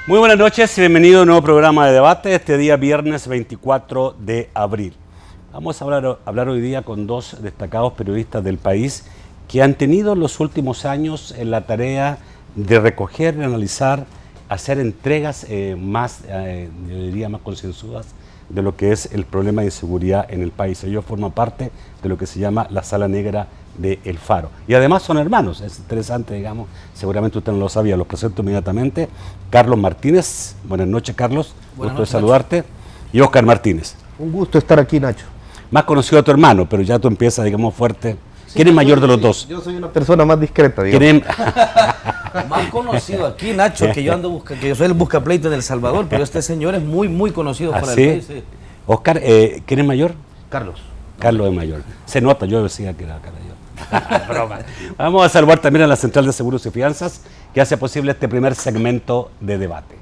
Muy buenas noches y bienvenido a un nuevo programa de debate este día viernes 24 de abril. Vamos a hablar hoy día con dos destacados periodistas del país que han tenido en los últimos años la tarea de recoger, analizar, hacer entregas más, yo diría, más concienzudas de lo que es el problema de inseguridad en el país. Ellos forman parte de lo que se llama la Sala Negra de El Faro. Y además son hermanos, es interesante, digamos, seguramente usted no lo sabía, los presento inmediatamente. Carlos Martínez, buenas noches Carlos, gusto de saludarte. Nacho. Y Óscar Martínez. Un gusto estar aquí, Nacho. Más conocido a tu hermano, pero ya tú empiezas, digamos, fuerte. Sí, ¿quién es mayor de los dos? Yo soy una persona más discreta, digamos. Más conocido aquí, Nacho, que yo soy el buscapleito en El Salvador, pero este señor es muy conocido fuera del país. Sí. Óscar, ¿quién es mayor? Carlos. Carlos es mayor. Se nota, yo decía que era Carlos. Vamos a saludar también a la Central de Seguros y Fianzas, que hace posible este primer segmento de debate.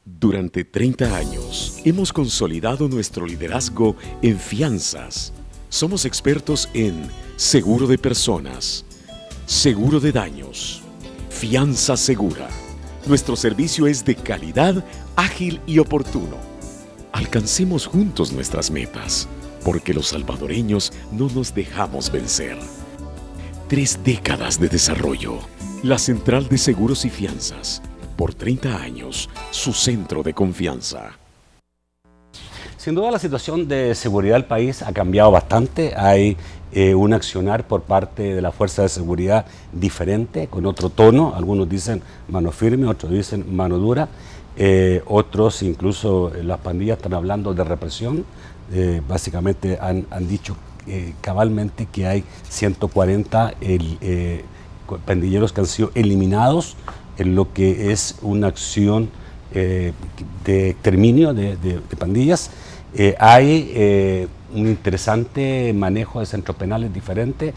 Durante 30 años hemos consolidado nuestro liderazgo en fianzas. Somos expertos en seguro de personas, seguro de daños, fianza segura. Nuestro servicio es de calidad, ágil y oportuno. Alcancemos juntos nuestras metas, porque los salvadoreños no nos dejamos vencer. 3 décadas de desarrollo. La Central de Seguros y Fianzas. Por 30 años, su centro de confianza. Sin duda la situación de seguridad del país ha cambiado bastante. Hay un accionar por parte de la Fuerza de Seguridad diferente, con otro tono. Algunos dicen mano firme, otros dicen mano dura. Otros, incluso las pandillas, están hablando de represión. Básicamente han dicho cabalmente que hay 140 pandilleros que han sido eliminados en lo que es una acción de exterminio de pandillas. Hay un interesante manejo de centros penales diferentes,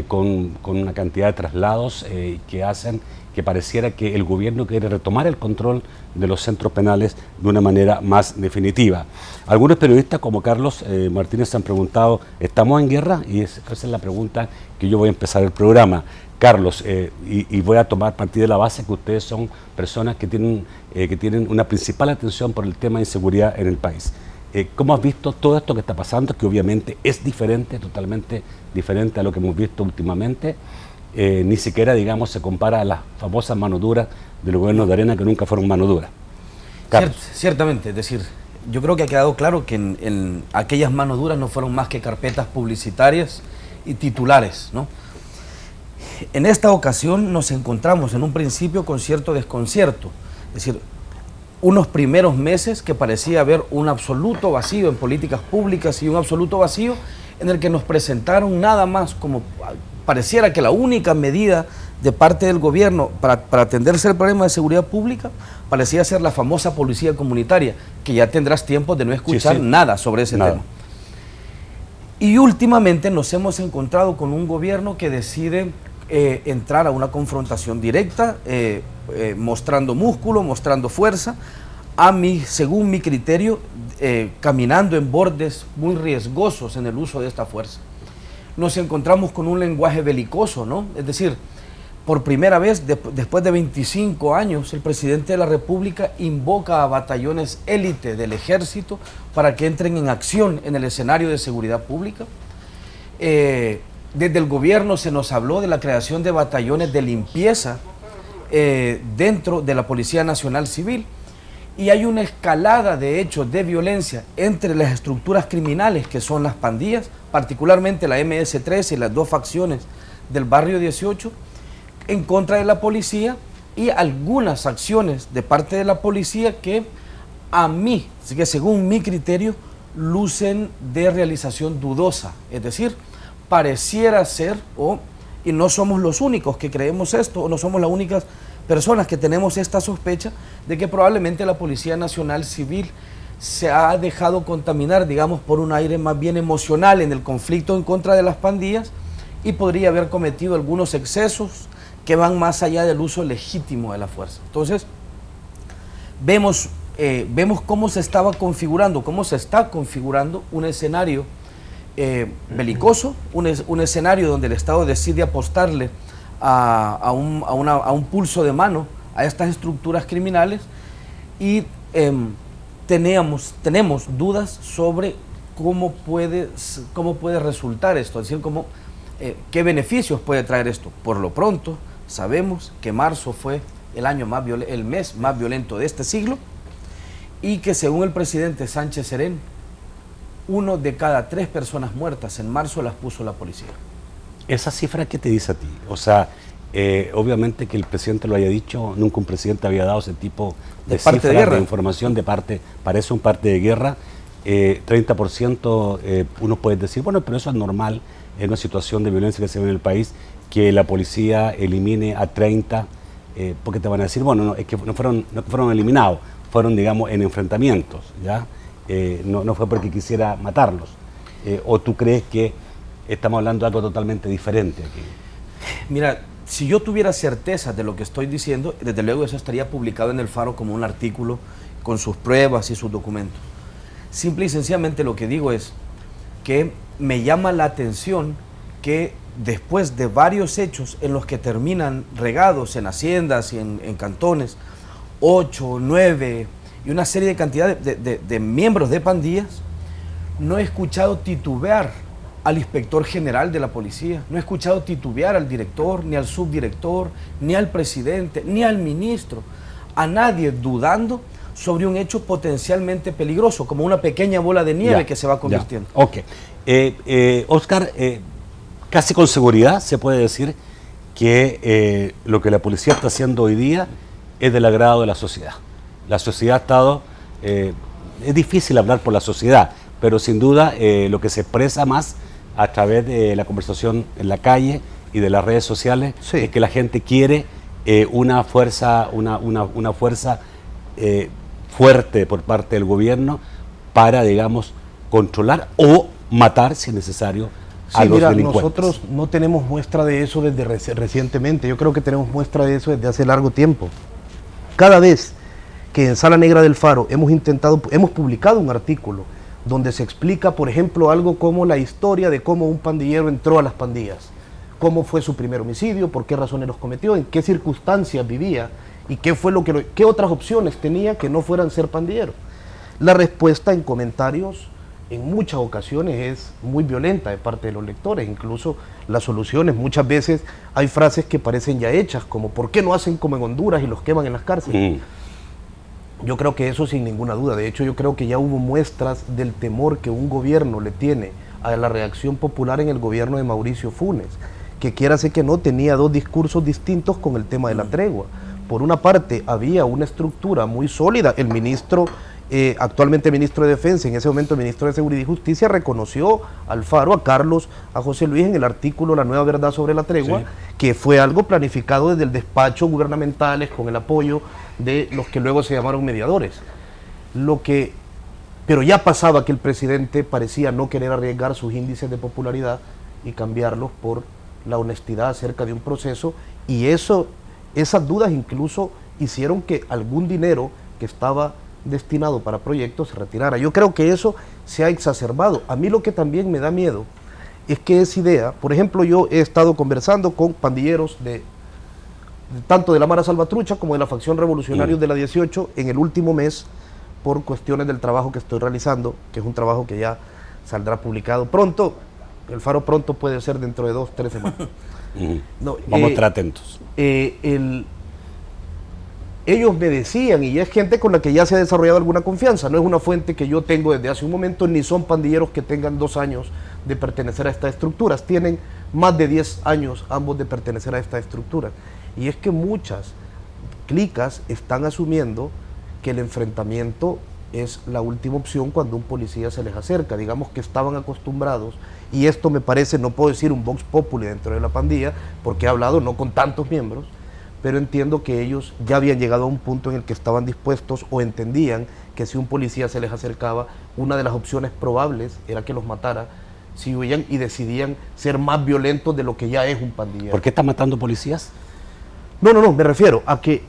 con una cantidad de traslados que hacen que pareciera que el gobierno quiere retomar el control de los centros penales de una manera más definitiva. Algunos periodistas como Carlos Martínez se han preguntado, ¿estamos en guerra? Y esa es la pregunta que yo voy a empezar el programa. Carlos, y voy a tomar partida de la base que ustedes son personas que tienen una principal atención por el tema de inseguridad en el país. ¿Cómo has visto todo esto que está pasando? Que obviamente es diferente, totalmente diferente a lo que hemos visto últimamente. Ni siquiera, digamos, se compara a las famosas manos duras del gobierno de Arena, que nunca fueron mano duras. Ciertamente, es decir, yo creo que ha quedado claro que en aquellas manos duras no fueron más que carpetas publicitarias y titulares, ¿no? En esta ocasión nos encontramos en un principio con cierto desconcierto, es decir, unos primeros meses que parecía haber un absoluto vacío en políticas públicas y un absoluto vacío en el que nos presentaron nada más como pareciera que la única medida de parte del gobierno para atenderse el problema de seguridad pública parecía ser la famosa policía comunitaria, que ya tendrás tiempo de no escuchar nada sobre ese tema. Y últimamente nos hemos encontrado con un gobierno que decide entrar a una confrontación directa, mostrando músculo, mostrando fuerza, según mi criterio, caminando en bordes muy riesgosos en el uso de esta fuerza. Nos encontramos con un lenguaje belicoso, ¿no? Es decir, por primera vez, después de 25 años, el presidente de la República invoca a batallones élite del ejército para que entren en acción en el escenario de seguridad pública. Desde el gobierno se nos habló de la creación de batallones de limpieza dentro de la Policía Nacional Civil, y hay una escalada de hechos de violencia entre las estructuras criminales que son las pandillas, particularmente la MS-13 y las 2 facciones del barrio 18, en contra de la policía, y algunas acciones de parte de la policía que según mi criterio, lucen de realización dudosa, es decir, pareciera ser, y no somos los únicos que creemos esto, o no somos las únicas personas que tenemos esta sospecha de que probablemente la Policía Nacional Civil se ha dejado contaminar, digamos, por un aire más bien emocional en el conflicto en contra de las pandillas, y podría haber cometido algunos excesos que van más allá del uso legítimo de la fuerza. Entonces, vemos cómo se está configurando un escenario belicoso, un escenario donde el Estado decide apostarle a un pulso de mano a estas estructuras criminales y tenemos dudas sobre cómo puede resultar esto, es decir, qué beneficios puede traer esto. Por lo pronto, sabemos que marzo fue el mes más violento de este siglo y que según el presidente Sánchez Serén, 1 de cada 3 personas muertas en marzo las puso la policía. ¿Esa cifra qué te dice a ti? O sea, obviamente que el presidente lo haya dicho, nunca un presidente había dado ese tipo de cifras, de información parece un parte de guerra. 30%, uno puede decir, bueno, pero eso es normal en una situación de violencia que se ve en el país, que la policía elimine a 30, porque te van a decir, bueno, no, es que no fueron eliminados, fueron, digamos, en enfrentamientos, ¿ya? No fue porque quisiera matarlos. ¿O tú crees que estamos hablando de algo totalmente diferente aquí? Mira, si yo tuviera certeza de lo que estoy diciendo, desde luego eso estaría publicado en El Faro como un artículo con sus pruebas y sus documentos. Simple y sencillamente lo que digo es que me llama la atención que después de varios hechos en los que terminan regados en haciendas y en cantones, 8, 9 y una serie de cantidad de miembros de pandillas, no he escuchado titubear al inspector general de la policía, no he escuchado titubear al director, ni al subdirector, ni al presidente, ni al ministro, a nadie dudando sobre un hecho potencialmente peligroso, como una pequeña bola de nieve que se va convirtiendo. Ok. Oscar, casi con seguridad se puede decir que lo que la policía está haciendo hoy día es del agrado de la sociedad. La sociedad ha estado, es difícil hablar por la sociedad, pero sin duda lo que se expresa más a través de la conversación en la calle y de las redes sociales es que la gente quiere una fuerza, una fuerza fuerte por parte del gobierno para, digamos, controlar o matar, si es necesario, a los delincuentes. Nosotros no tenemos muestra de eso desde recientemente, yo creo que tenemos muestra de eso desde hace largo tiempo. Cada vez que en Sala Negra del Faro hemos publicado un artículo donde se explica, por ejemplo, algo como la historia de cómo un pandillero entró a las pandillas, cómo fue su primer homicidio, por qué razones los cometió, en qué circunstancias vivía y qué otras opciones tenía que no fueran ser pandillero. La respuesta en comentarios en muchas ocasiones es muy violenta de parte de los lectores, incluso las soluciones, muchas veces hay frases que parecen ya hechas, como ¿por qué no hacen como en Honduras y los queman en las cárceles? Yo creo que eso sin ninguna duda, de hecho yo creo que ya hubo muestras del temor que un gobierno le tiene a la reacción popular en el gobierno de Mauricio Funes, que quiera ser que no tenía dos discursos distintos con el tema de la tregua. Por una parte había una estructura muy sólida, el ministro, actualmente ministro de Defensa, en ese momento ministro de Seguridad y Justicia, reconoció al Faro, a Carlos, a José Luis en el artículo La Nueva Verdad sobre la Tregua, que fue algo planificado desde el despacho gubernamentales con el apoyo de los que luego se llamaron mediadores. Pero ya pasaba que el presidente parecía no querer arriesgar sus índices de popularidad y cambiarlos por la honestidad acerca de un proceso, y esas dudas incluso hicieron que algún dinero que estaba destinado para proyectos se retirara. Yo creo que eso se ha exacerbado. A mí lo que también me da miedo es que esa idea, por ejemplo, yo he estado conversando con pandilleros tanto de la Mara Salvatrucha como de la facción Revolucionarios de la 18 en el último mes, por cuestiones del trabajo que estoy realizando, que es un trabajo que ya saldrá publicado pronto. El Faro pronto puede ser dentro de 2 o 3 semanas. No, vamos a estar atentos. Ellos me decían, y es gente con la que ya se ha desarrollado alguna confianza, no es una fuente que yo tengo desde hace un momento, ni son pandilleros que tengan 2 años de pertenecer a estas estructuras, tienen más de 10 años ambos de pertenecer a esta estructura. Y es que muchas clicas están asumiendo que el enfrentamiento es la última opción cuando un policía se les acerca. Digamos que estaban acostumbrados, y esto me parece, no puedo decir un vox populi dentro de la pandilla, porque he hablado no con tantos miembros, pero entiendo que ellos ya habían llegado a un punto en el que estaban dispuestos o entendían que si un policía se les acercaba, una de las opciones probables era que los matara si huían, y decidían ser más violentos de lo que ya es un pandillero. ¿Por qué están matando policías? No, me refiero a que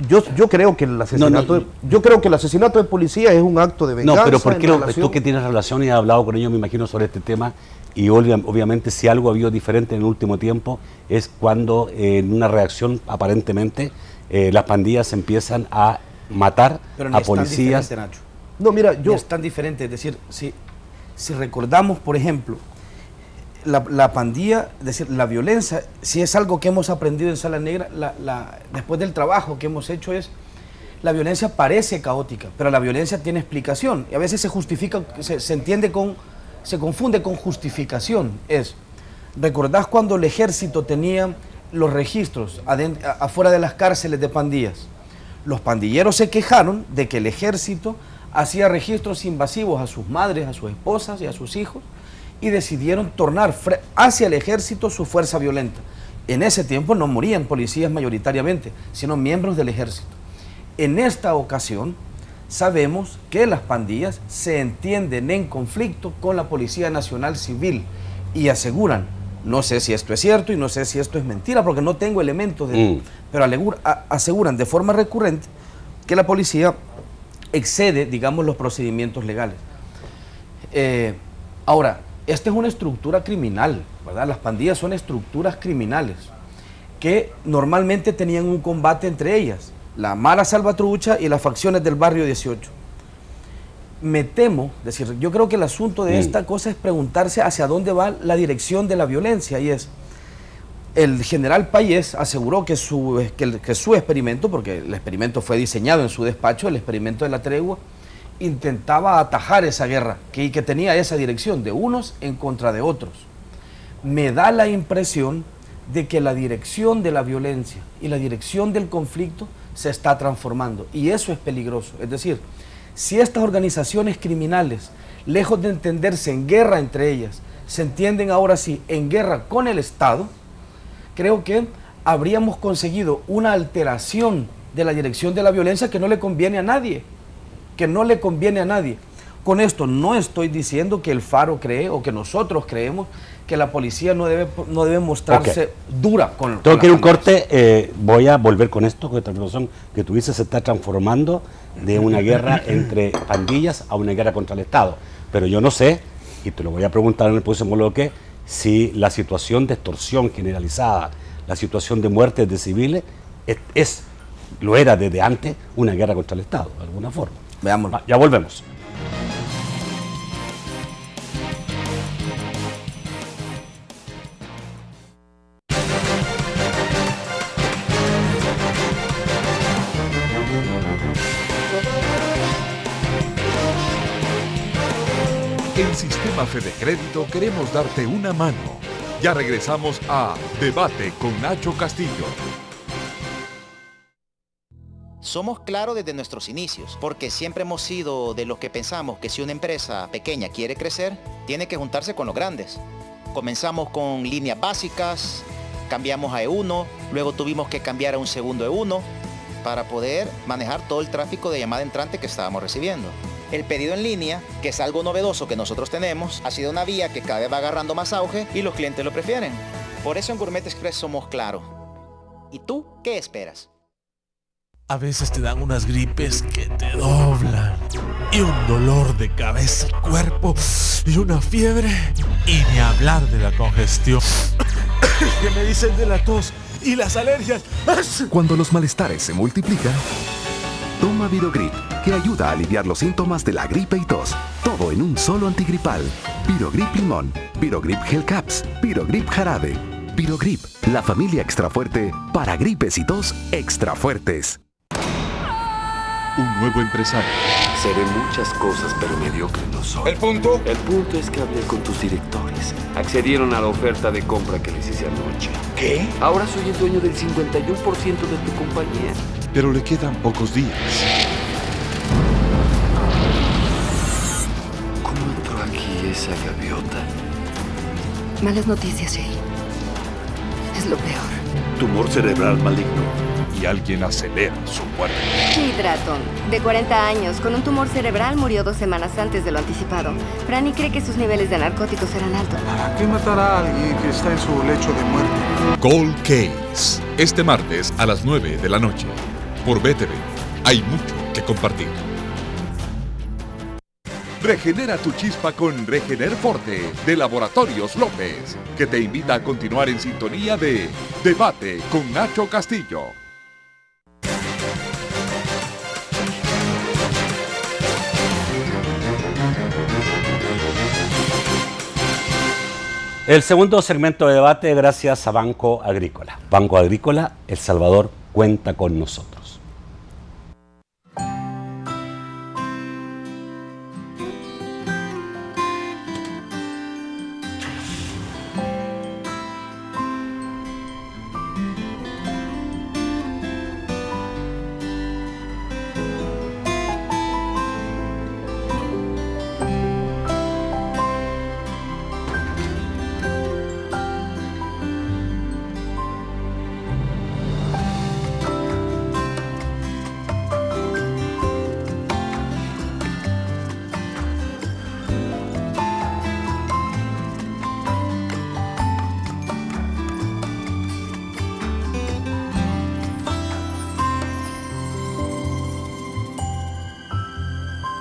yo creo que el asesinato yo creo que el asesinato de policía es un acto de venganza. No, pero ¿por qué tú que tienes relación y has hablado con ellos, me imagino, sobre este tema, y obviamente si algo ha habido diferente en el último tiempo es cuando en una reacción aparentemente las pandillas empiezan a matar a policías. Pero Nacho. No, mira, No es tan diferente, es decir, si recordamos, por ejemplo, la pandilla, es decir, la violencia, si es algo que hemos aprendido en Sala Negra, después del trabajo que hemos hecho es, la violencia parece caótica, pero la violencia tiene explicación y a veces se justifica, se confunde con justificación. ¿Recordás cuando el ejército tenía los registros afuera de las cárceles de pandillas? Los pandilleros se quejaron de que el ejército hacía registros invasivos a sus madres, a sus esposas y a sus hijos, y decidieron tornar hacia el ejército su fuerza violenta. En ese tiempo no morían policías mayoritariamente, sino miembros del ejército. En esta ocasión sabemos que las pandillas se entienden en conflicto con la Policía Nacional Civil y aseguran, no sé si esto es cierto y no sé si esto es mentira porque no tengo elementos pero aseguran de forma recurrente que la policía excede, digamos, los procedimientos legales. Ahora, esta es una estructura criminal, ¿verdad? Las pandillas son estructuras criminales que normalmente tenían un combate entre ellas, la Mara Salvatrucha y las facciones del barrio 18. Me temo, es decir, yo creo que el asunto de esta cosa es preguntarse hacia dónde va la dirección de la violencia, y el general Payés aseguró que su experimento, porque el experimento fue diseñado en su despacho, el experimento de la tregua, intentaba atajar esa guerra, que tenía esa dirección, de unos en contra de otros. Me da la impresión de que la dirección de la violencia y la dirección del conflicto se está transformando, y eso es peligroso. Es decir, si estas organizaciones criminales, lejos de entenderse en guerra entre ellas, se entienden ahora sí en guerra con el Estado, creo que habríamos conseguido una alteración de la dirección de la violencia que no le conviene a nadie, Con esto no estoy diciendo que el Faro cree o que nosotros creemos que la policía no debe mostrarse dura con Tengo que ir un corte, voy a volver con esto, con esta información que tú dices, se está transformando de una guerra entre pandillas a una guerra contra el Estado. Pero yo no sé, y te lo voy a preguntar en el próximo bloque, si la situación de extorsión generalizada, la situación de muertes de civiles, lo era desde antes una guerra contra el Estado, de alguna forma. Veámoslo. Ya volvemos. En Sistema Fede Crédito queremos darte una mano. Ya regresamos a Debate con Nacho Castillo. Somos claros desde nuestros inicios, porque siempre hemos sido de los que pensamos que si una empresa pequeña quiere crecer, tiene que juntarse con los grandes. Comenzamos con líneas básicas, cambiamos a E1, luego tuvimos que cambiar a un segundo E1 para poder manejar todo el tráfico de llamada entrante que estábamos recibiendo. El pedido en línea, que es algo novedoso que nosotros tenemos, ha sido una vía que cada vez va agarrando más auge y los clientes lo prefieren. Por eso en Gourmet Express somos claros. ¿Y tú qué esperas? A veces te dan unas gripes que te doblan, y un dolor de cabeza y cuerpo, y una fiebre, y ni hablar de la congestión. ¿Qué me dicen de la tos y las alergias? Cuando los malestares se multiplican, toma Virogrip, que ayuda a aliviar los síntomas de la gripe y tos. Todo en un solo antigripal. Virogrip Limón, Virogrip Gel Caps, Virogrip Jarabe. Virogrip, la familia extra fuerte para gripes y tos extra fuertes. Un nuevo empresario. Seré muchas cosas, pero mediocre no soy. ¿El punto? El punto es que hablé con tus directores. Accedieron a la oferta de compra que les hice anoche. ¿Qué? Ahora soy el dueño del 51% de tu compañía. Pero le quedan pocos días. ¿Cómo entró aquí esa gaviota? Malas noticias, Jay. Es lo peor. Tumor cerebral maligno. Y alguien acelera su muerte. Jay Dratton, de 40 años, con un tumor cerebral, murió 2 semanas antes de lo anticipado. Franny cree que sus niveles de narcóticos eran altos. ¿Para qué matar a alguien que está en su lecho de muerte? Cold Case. Este martes a las 9 de la noche. Por BTV. Hay mucho que compartir. Regenera tu chispa con Regener Forte de Laboratorios López, que te invita a continuar en sintonía de Debate con Nacho Castillo. El segundo segmento de debate gracias a Banco Agrícola. Banco Agrícola, El Salvador cuenta con nosotros.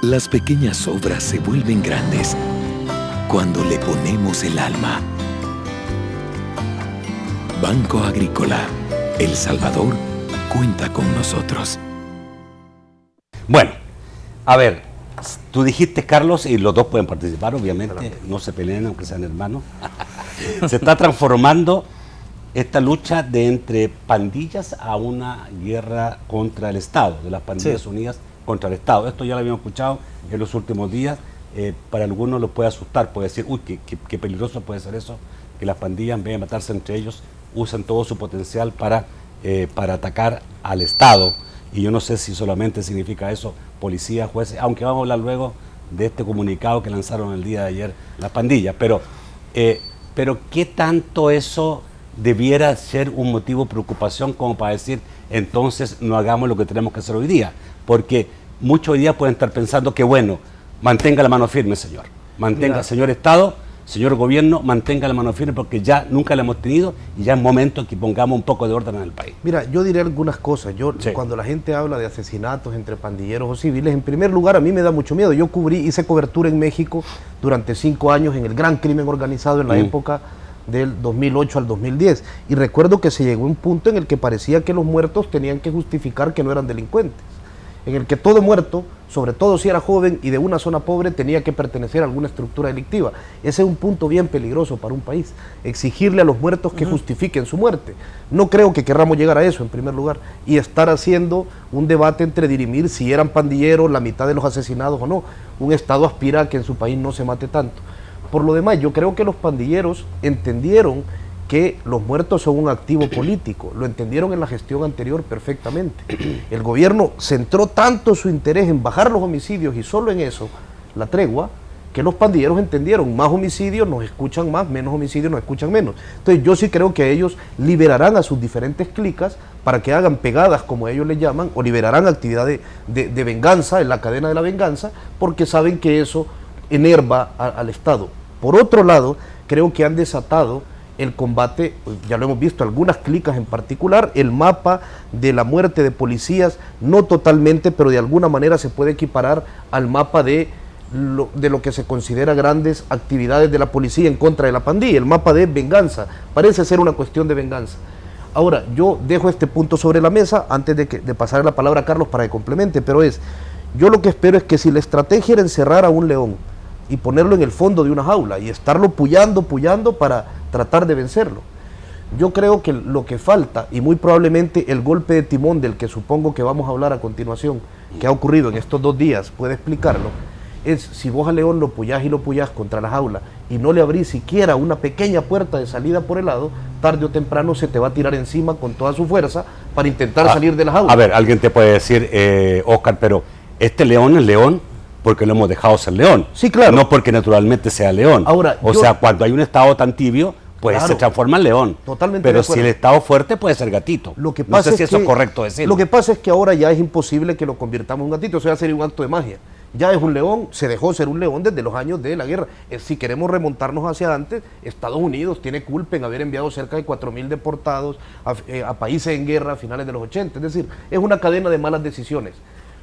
Las pequeñas obras se vuelven grandes cuando le ponemos el alma. Banco Agrícola, El Salvador cuenta con nosotros. Bueno, a ver, tú dijiste, Carlos, y los dos pueden participar, obviamente, no se peleen aunque sean hermanos. Se está transformando esta lucha de entre pandillas a una guerra contra el Estado, de las pandillas unidas contra el Estado. Esto ya lo habíamos escuchado en los últimos días. Para algunos lo puede asustar, puede decir, uy, qué peligroso puede ser eso, que las pandillas, en vez de matarse entre ellos, usan todo su potencial para atacar al Estado. Y yo no sé si solamente significa eso policías, jueces, aunque vamos a hablar luego de este comunicado que lanzaron el día de ayer las pandillas. Pero ¿qué tanto eso debiera ser un motivo de preocupación como para decir, entonces no hagamos lo que tenemos que hacer hoy día? Porque muchos hoy día pueden estar pensando que, bueno, mantenga la mano firme, señor. Mantenga, señor Estado, señor Gobierno, mantenga la mano firme, porque ya nunca la hemos tenido y ya es momento que pongamos un poco de orden en el país. Mira, yo diré algunas cosas. Cuando la gente habla de asesinatos entre pandilleros o civiles, en primer lugar, a mí me da mucho miedo. Yo hice cobertura en México durante 5 años en el gran crimen organizado en la época del 2008 al 2010. Y recuerdo que se llegó a un punto en el que parecía que los muertos tenían que justificar que no eran delincuentes, en el que todo muerto, sobre todo si era joven y de una zona pobre, tenía que pertenecer a alguna estructura delictiva. Ese es un punto bien peligroso para un país, exigirle a los muertos que justifiquen su muerte. No creo que querramos llegar a eso en primer lugar, y estar haciendo un debate entre dirimir si eran pandilleros la mitad de los asesinados o no. Un Estado aspira a que en su país no se mate tanto. Por lo demás, yo creo que los pandilleros entendieron que los muertos son un activo político, lo entendieron en la gestión anterior perfectamente. El gobierno centró tanto su interés en bajar los homicidios y solo en eso, la tregua, que los pandilleros entendieron, más homicidios nos escuchan más, menos homicidios nos escuchan menos. Entonces yo sí creo que ellos liberarán a sus diferentes clicas para que hagan pegadas, como ellos le llaman, o liberarán actividad de venganza, en la cadena de la venganza, porque saben que eso enerva al Estado. Por otro lado, creo que han desatado el combate, ya lo hemos visto, algunas clicas en particular, el mapa de la muerte de policías, no totalmente, pero de alguna manera se puede equiparar al mapa de lo que se considera grandes actividades de la policía en contra de la pandilla, el mapa de venganza, parece ser una cuestión de venganza. Ahora, yo dejo este punto sobre la mesa antes de pasar la palabra a Carlos para que complemente, pero yo lo que espero es que si la estrategia era encerrar a un león y ponerlo en el fondo de una jaula y estarlo puyando para tratar de vencerlo, yo creo que lo que falta, y muy probablemente el golpe de timón del que supongo que vamos a hablar a continuación, que ha ocurrido en estos 2 días, puede explicarlo, es si vos al león lo puyás contra la jaula y no le abrís siquiera una pequeña puerta de salida por el lado, tarde o temprano se te va a tirar encima con toda su fuerza para intentar salir de la jaula. A ver, alguien te puede decir, Oscar, pero este león es león porque lo hemos dejado ser león. Sí, claro. No porque naturalmente sea león. Ahora, o sea, cuando hay un Estado tan tibio, pues se transforma en león. Totalmente. Pero si el Estado fuerte puede ser gatito. Lo que pasa no sé si eso es correcto decirlo. Lo que pasa es que ahora ya es imposible que lo convirtamos en un gatito, o sea, sería un acto de magia. Ya es un león, se dejó ser un león desde los años de la guerra. Si queremos remontarnos hacia antes, Estados Unidos tiene culpa en haber enviado cerca de 4.000 deportados a países en guerra a finales de los 80. Es decir, es una cadena de malas decisiones.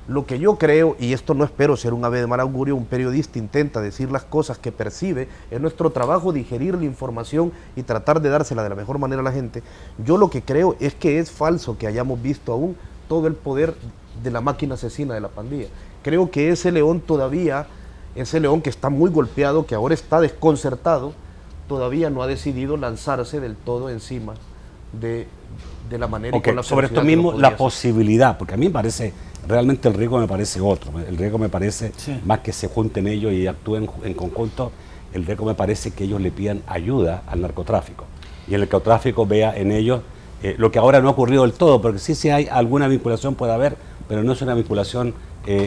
Lo que yo creo, y esto no espero ser un ave de mal augurio, un periodista intenta decir las cosas que percibe, es nuestro trabajo digerir la información y tratar de dársela de la mejor manera a la gente. Yo lo que creo es que es falso que hayamos visto aún todo el poder de la máquina asesina de la pandilla. Creo que ese león todavía, ese león que está muy golpeado, que ahora está desconcertado, todavía no ha decidido lanzarse del todo encima de la manera y con la sobre esto mismo, la posibilidad, porque a mí me parece, realmente el riesgo me parece otro, el riesgo me parece, más que se junten ellos y actúen en conjunto, el riesgo me parece que ellos le pidan ayuda al narcotráfico, y el narcotráfico vea en ellos lo que ahora no ha ocurrido del todo, porque sí hay alguna vinculación, puede haber, pero no es una vinculación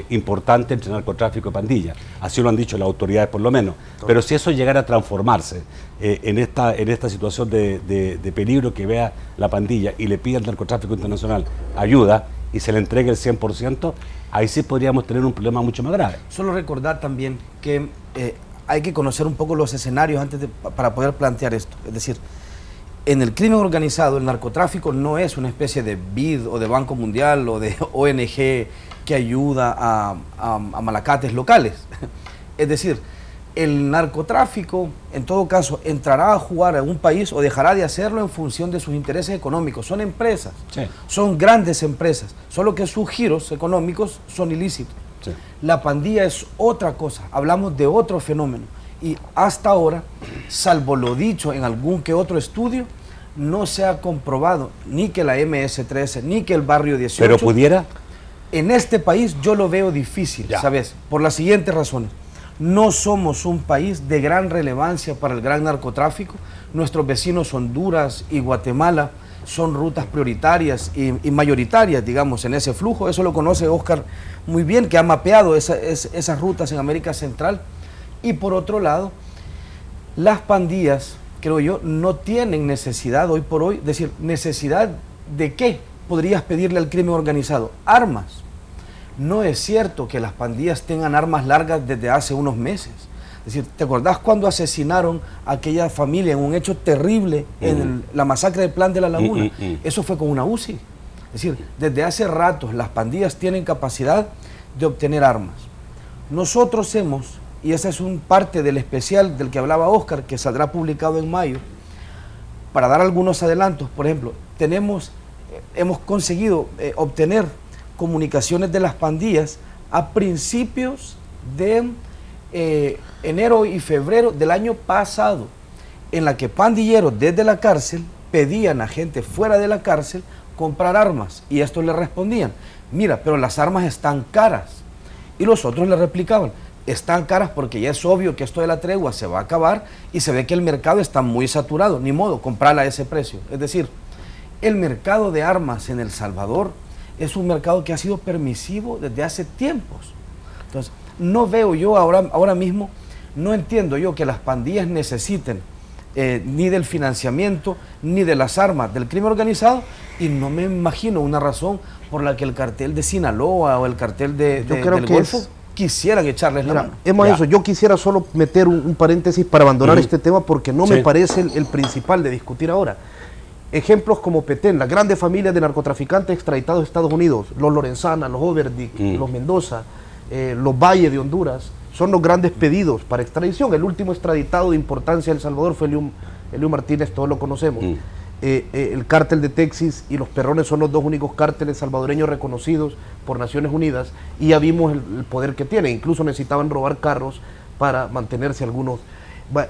importante entre narcotráfico y pandilla, así lo han dicho las autoridades por lo menos, pero si eso llegara a transformarse en esta situación de peligro que vea la pandilla y le pida al narcotráfico internacional ayuda y se le entregue el 100%, ahí sí podríamos tener un problema mucho más grave. Solo recordar también que hay que conocer un poco los escenarios para poder plantear esto, es decir, en el crimen organizado, el narcotráfico no es una especie de BID o de Banco Mundial o de ONG que ayuda a malacates locales. Es decir, el narcotráfico, en todo caso, entrará a jugar en un país o dejará de hacerlo en función de sus intereses económicos. Son empresas, son grandes empresas, solo que sus giros económicos son ilícitos. La pandilla es otra cosa, hablamos de otro fenómeno. Y hasta ahora, salvo lo dicho en algún que otro estudio, no se ha comprobado ni que la MS-13, ni que el Barrio 18... ¿Pero pudiera? En este país yo lo veo difícil, ¿sabes? Por las siguientes razones. No somos un país de gran relevancia para el gran narcotráfico. Nuestros vecinos Honduras y Guatemala son rutas prioritarias y mayoritarias, digamos, en ese flujo. Eso lo conoce Oscar muy bien, que ha mapeado esas rutas en América Central. Y por otro lado, las pandillas, creo yo, no tienen necesidad hoy por hoy, es decir, necesidad de qué podrías pedirle al crimen organizado, armas. No es cierto que las pandillas tengan armas largas desde hace unos meses. Es decir, ¿te acordás cuando asesinaron a aquella familia en un hecho terrible en la masacre del Plan de la Laguna? Eso fue con una UCI. Es decir, desde hace rato las pandillas tienen capacidad de obtener armas. Nosotros hemos, y esa es un parte del especial del que hablaba Oscar, que saldrá publicado en mayo, para dar algunos adelantos. Por ejemplo, hemos conseguido obtener comunicaciones de las pandillas a principios de enero y febrero del año pasado, en la que pandilleros desde la cárcel pedían a gente fuera de la cárcel comprar armas, y estos le respondían, mira, pero las armas están caras, y los otros le replicaban, están caras porque ya es obvio que esto de la tregua se va a acabar y se ve que el mercado está muy saturado, ni modo, comprarla a ese precio. Es decir, el mercado de armas en El Salvador es un mercado que ha sido permisivo desde hace tiempos. Entonces, no veo yo ahora mismo, no entiendo yo que las pandillas necesiten ni del financiamiento, ni de las armas del crimen organizado, y no me imagino una razón por la que el cartel de Sinaloa o el cartel del Golfo quisieran echarles la mano. Eso, yo quisiera solo meter un paréntesis para abandonar este tema porque no me parece el principal de discutir ahora. Ejemplos como Petén, las grandes familias de narcotraficantes extraditados a Estados Unidos, los Lorenzana, los Overdick, los Mendoza, los Valle de Honduras, son los grandes pedidos para extradición. El último extraditado de importancia de El Salvador fue Eliu Martínez, todos lo conocemos. El cártel de Texas y los Perrones son los dos únicos cárteles salvadoreños reconocidos por Naciones Unidas, y ya vimos el poder que tienen. Incluso necesitaban robar carros para mantenerse algunos.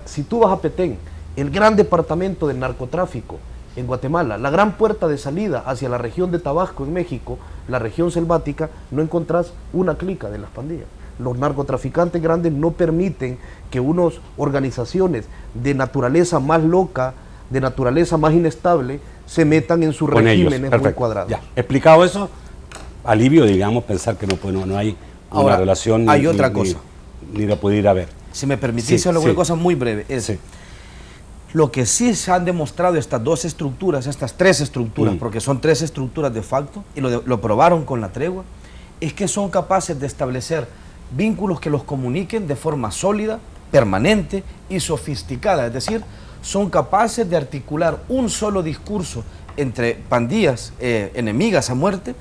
Si tú vas a Petén, el gran departamento del narcotráfico en Guatemala, la gran puerta de salida hacia la región de Tabasco en México, la región selvática, no encontrás una clica de las pandillas. Los narcotraficantes grandes no permiten que unas organizaciones de naturaleza más loca, de naturaleza más inestable, se metan en sus regímenes muy cuadrados. Ya, explicado eso, alivio, digamos, pensar que no hay una relación. Hay otra cosa. Ni lo puede ir a ver. Si me permitís, una cosa muy breve. Lo que sí se han demostrado estas dos estructuras, estas tres estructuras, porque son tres estructuras de facto, y lo probaron con la tregua, es que son capaces de establecer vínculos que los comuniquen de forma sólida, permanente y sofisticada. Es decir, son capaces de articular un solo discurso entre pandillas enemigas a muerte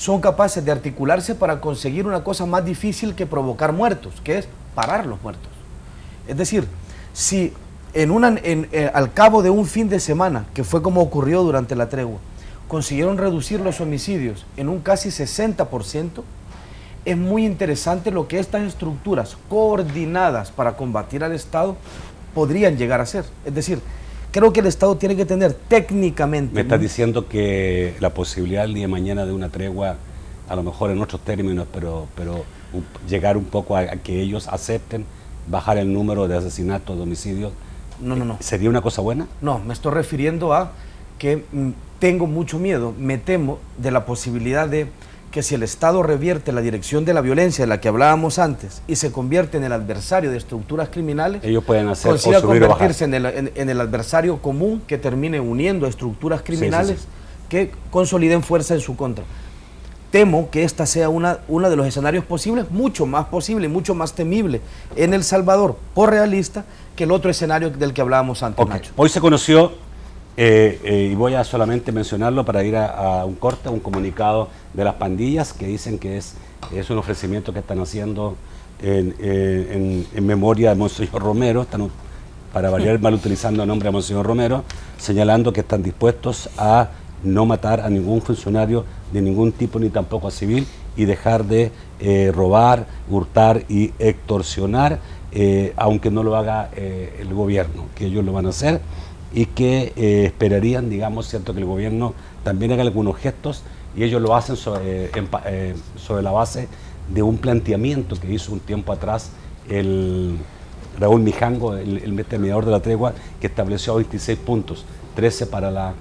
son capaces de articularse para conseguir una cosa más difícil que provocar muertos, que es parar los muertos. Es decir, si al cabo de un fin de semana, que fue como ocurrió durante la tregua, consiguieron reducir los homicidios en un casi 60%, es muy interesante lo que estas estructuras coordinadas para combatir al Estado podrían llegar a ser. Es decir, creo que el Estado tiene que tener técnicamente... Me estás diciendo que la posibilidad el día de mañana de una tregua, a lo mejor en otros términos, pero llegar un poco a que ellos acepten bajar el número de asesinatos, de homicidios, no. ¿sería una cosa buena? No, me estoy refiriendo a que tengo mucho miedo, me temo de la posibilidad de que si el Estado revierte la dirección de la violencia de la que hablábamos antes y se convierte en el adversario de estructuras criminales, ellos pueden hacer consiga o subir convertirse en el adversario común que termine uniendo a estructuras criminales que consoliden fuerza en su contra. Temo que esta sea uno de los escenarios posibles, mucho más posible, mucho más temible en El Salvador, por realista, que el otro escenario del que hablábamos antes, Nacho. Hoy se conoció, y voy a solamente mencionarlo para ir a un corte, un comunicado de las pandillas que dicen que es un ofrecimiento que están haciendo en memoria de Monseñor Romero, están, para variar, mal utilizando el nombre de Monseñor Romero, señalando que están dispuestos a no matar a ningún funcionario de ningún tipo, ni tampoco a civil, y dejar de robar, hurtar y extorsionar, aunque no lo haga el gobierno, que ellos lo van a hacer, y que esperarían, digamos, cierto, que el gobierno también haga algunos gestos, y ellos lo hacen sobre la base de un planteamiento que hizo un tiempo atrás el Raúl Mijango, el mediador de la tregua, que estableció 26 puntos, 13 para las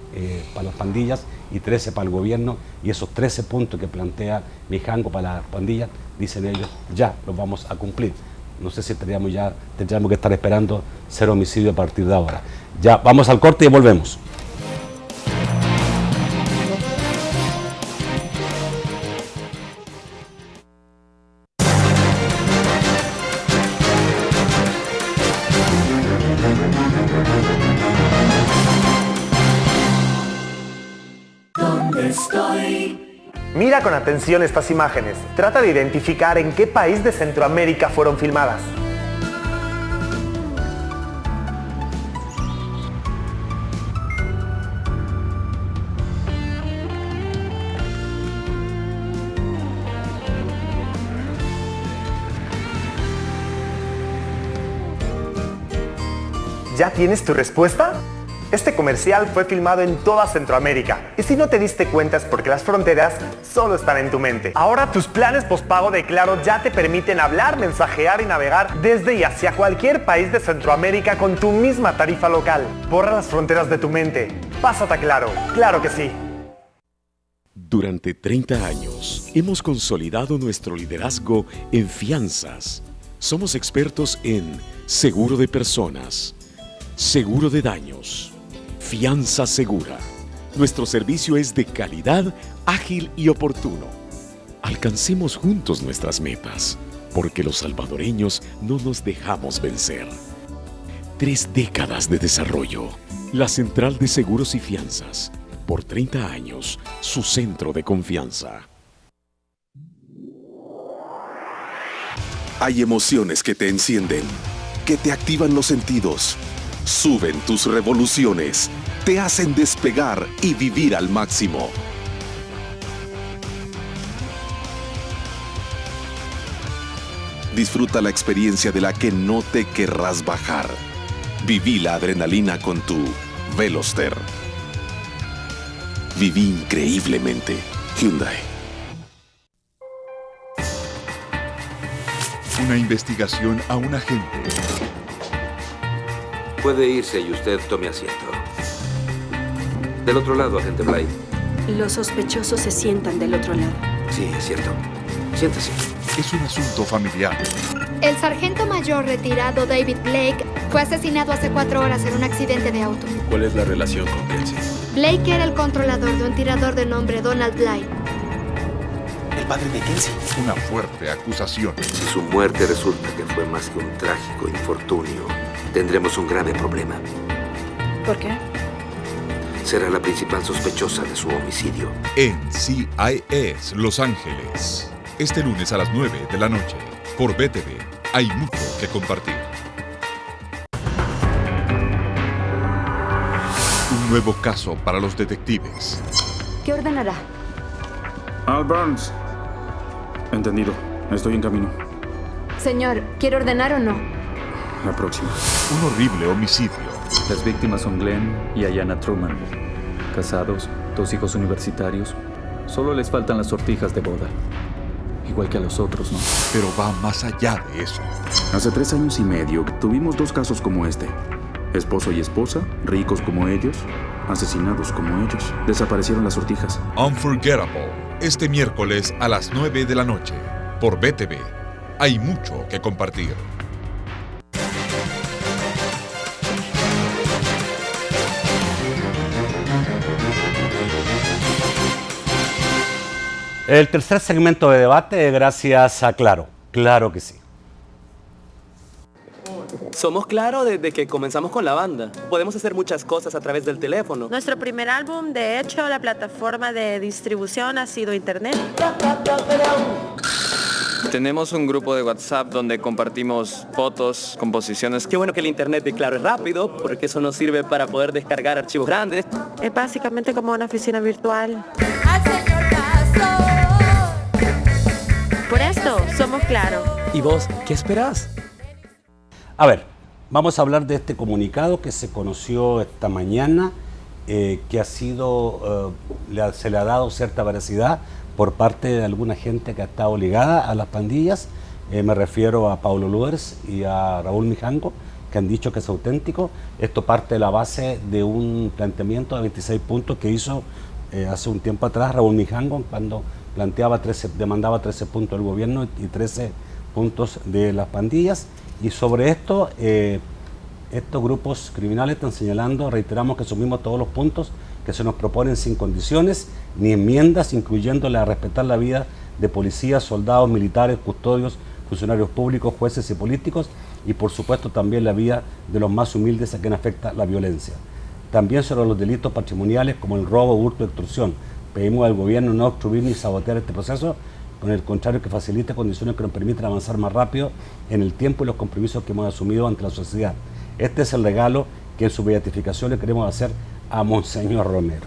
pandillas y 13 para el gobierno, y esos 13 puntos que plantea Mijango para las pandillas, dicen ellos, ya los vamos a cumplir. No sé si tendríamos que estar esperando 0 homicidio a partir de ahora. Ya, vamos al corte y volvemos. Mira con atención estas imágenes. Trata de identificar en qué país de Centroamérica fueron filmadas. ¿Ya tienes tu respuesta? Este comercial fue filmado en toda Centroamérica, y si no te diste cuenta es porque las fronteras solo están en tu mente. Ahora tus planes postpago de Claro ya te permiten hablar, mensajear y navegar desde y hacia cualquier país de Centroamérica con tu misma tarifa local. Borra las fronteras de tu mente. Pásate a Claro. Claro que sí. Durante 30 años hemos consolidado nuestro liderazgo en fianzas. Somos expertos en seguro de personas, seguro de daños, fianza segura. Nuestro servicio es de calidad, ágil y oportuno. Alcancemos juntos nuestras metas, porque los salvadoreños no nos dejamos vencer. 3 décadas de desarrollo. La Central de Seguros y Fianzas. Por 30 años, su centro de confianza. Hay emociones que te encienden, que te activan los sentidos, suben tus revoluciones, te hacen despegar y vivir al máximo. Disfruta la experiencia de la que no te querrás bajar. Viví la adrenalina con tu Veloster. Viví increíblemente. Hyundai. Una investigación a un agente. Puede irse y usted tome asiento. Del otro lado, agente Bly. Los sospechosos se sientan del otro lado. Sí, es cierto. Siéntese. Es un asunto familiar. El sargento mayor retirado David Blake fue asesinado hace 4 horas en un accidente de auto. ¿Cuál es la relación con Kelsey? Blake era el controlador de un tirador de nombre Donald Bly. El padre de Kelsey. Una fuerte acusación. Si su muerte resulta que fue más que un trágico infortunio, tendremos un grave problema. ¿Por qué? será la principal sospechosa de su homicidio. En CIS Los Ángeles. Este lunes a las 9 de la noche. Por BTV. Hay mucho que compartir. Un nuevo caso para los detectives. ¿Qué ordenará? Al Burns. Entendido. Estoy en camino. Señor, ¿quiere ordenar o no? La próxima. Un horrible homicidio. Las víctimas son Glenn y Ayanna Truman. Casados, 2 hijos universitarios. Solo les faltan las sortijas de boda. Igual que a los otros, ¿no? Pero va más allá de eso. Hace 3 años y medio tuvimos 2 casos como este. Esposo y esposa, ricos como ellos, asesinados como ellos. Desaparecieron las sortijas. Unforgettable. Este miércoles a las 9 de la noche. Por BTV. Hay mucho que compartir. El tercer segmento de debate, gracias a Claro. Claro que sí. Somos Claro desde que comenzamos con la banda. Podemos hacer muchas cosas a través del teléfono. Nuestro primer álbum, de hecho, la plataforma de distribución ha sido Internet. Tenemos un grupo de WhatsApp donde compartimos fotos, composiciones. Qué bueno que el Internet de Claro es rápido, porque eso nos sirve para poder descargar archivos grandes. Es básicamente como una oficina virtual. Por esto, somos Claro. ¿Y vos, qué esperás? A ver, vamos a hablar de este comunicado que se conoció esta mañana, que ha sido, se le ha dado cierta veracidad por parte de alguna gente que ha estado ligada a las pandillas. Me refiero a Paulo Luers y a Raúl Mijango, que han dicho que es auténtico. Esto parte de la base de un planteamiento de 26 puntos que hizo hace un tiempo atrás Raúl Mijango, cuando demandaba 13 puntos del gobierno y 13 puntos de las pandillas. Y sobre esto, estos grupos criminales están señalando, reiteramos que asumimos todos los puntos que se nos proponen sin condiciones ni enmiendas, incluyéndole a respetar la vida de policías, soldados, militares, custodios, funcionarios públicos, jueces y políticos, y por supuesto también la vida de los más humildes a quien afecta la violencia. También sobre los delitos patrimoniales como el robo, hurto y extorsión. Pedimos al gobierno no obstruir ni sabotear este proceso, con el contrario, que facilite condiciones que nos permitan avanzar más rápido en el tiempo y los compromisos que hemos asumido ante la sociedad. Este es el regalo que en su beatificación le queremos hacer a Monseñor Romero.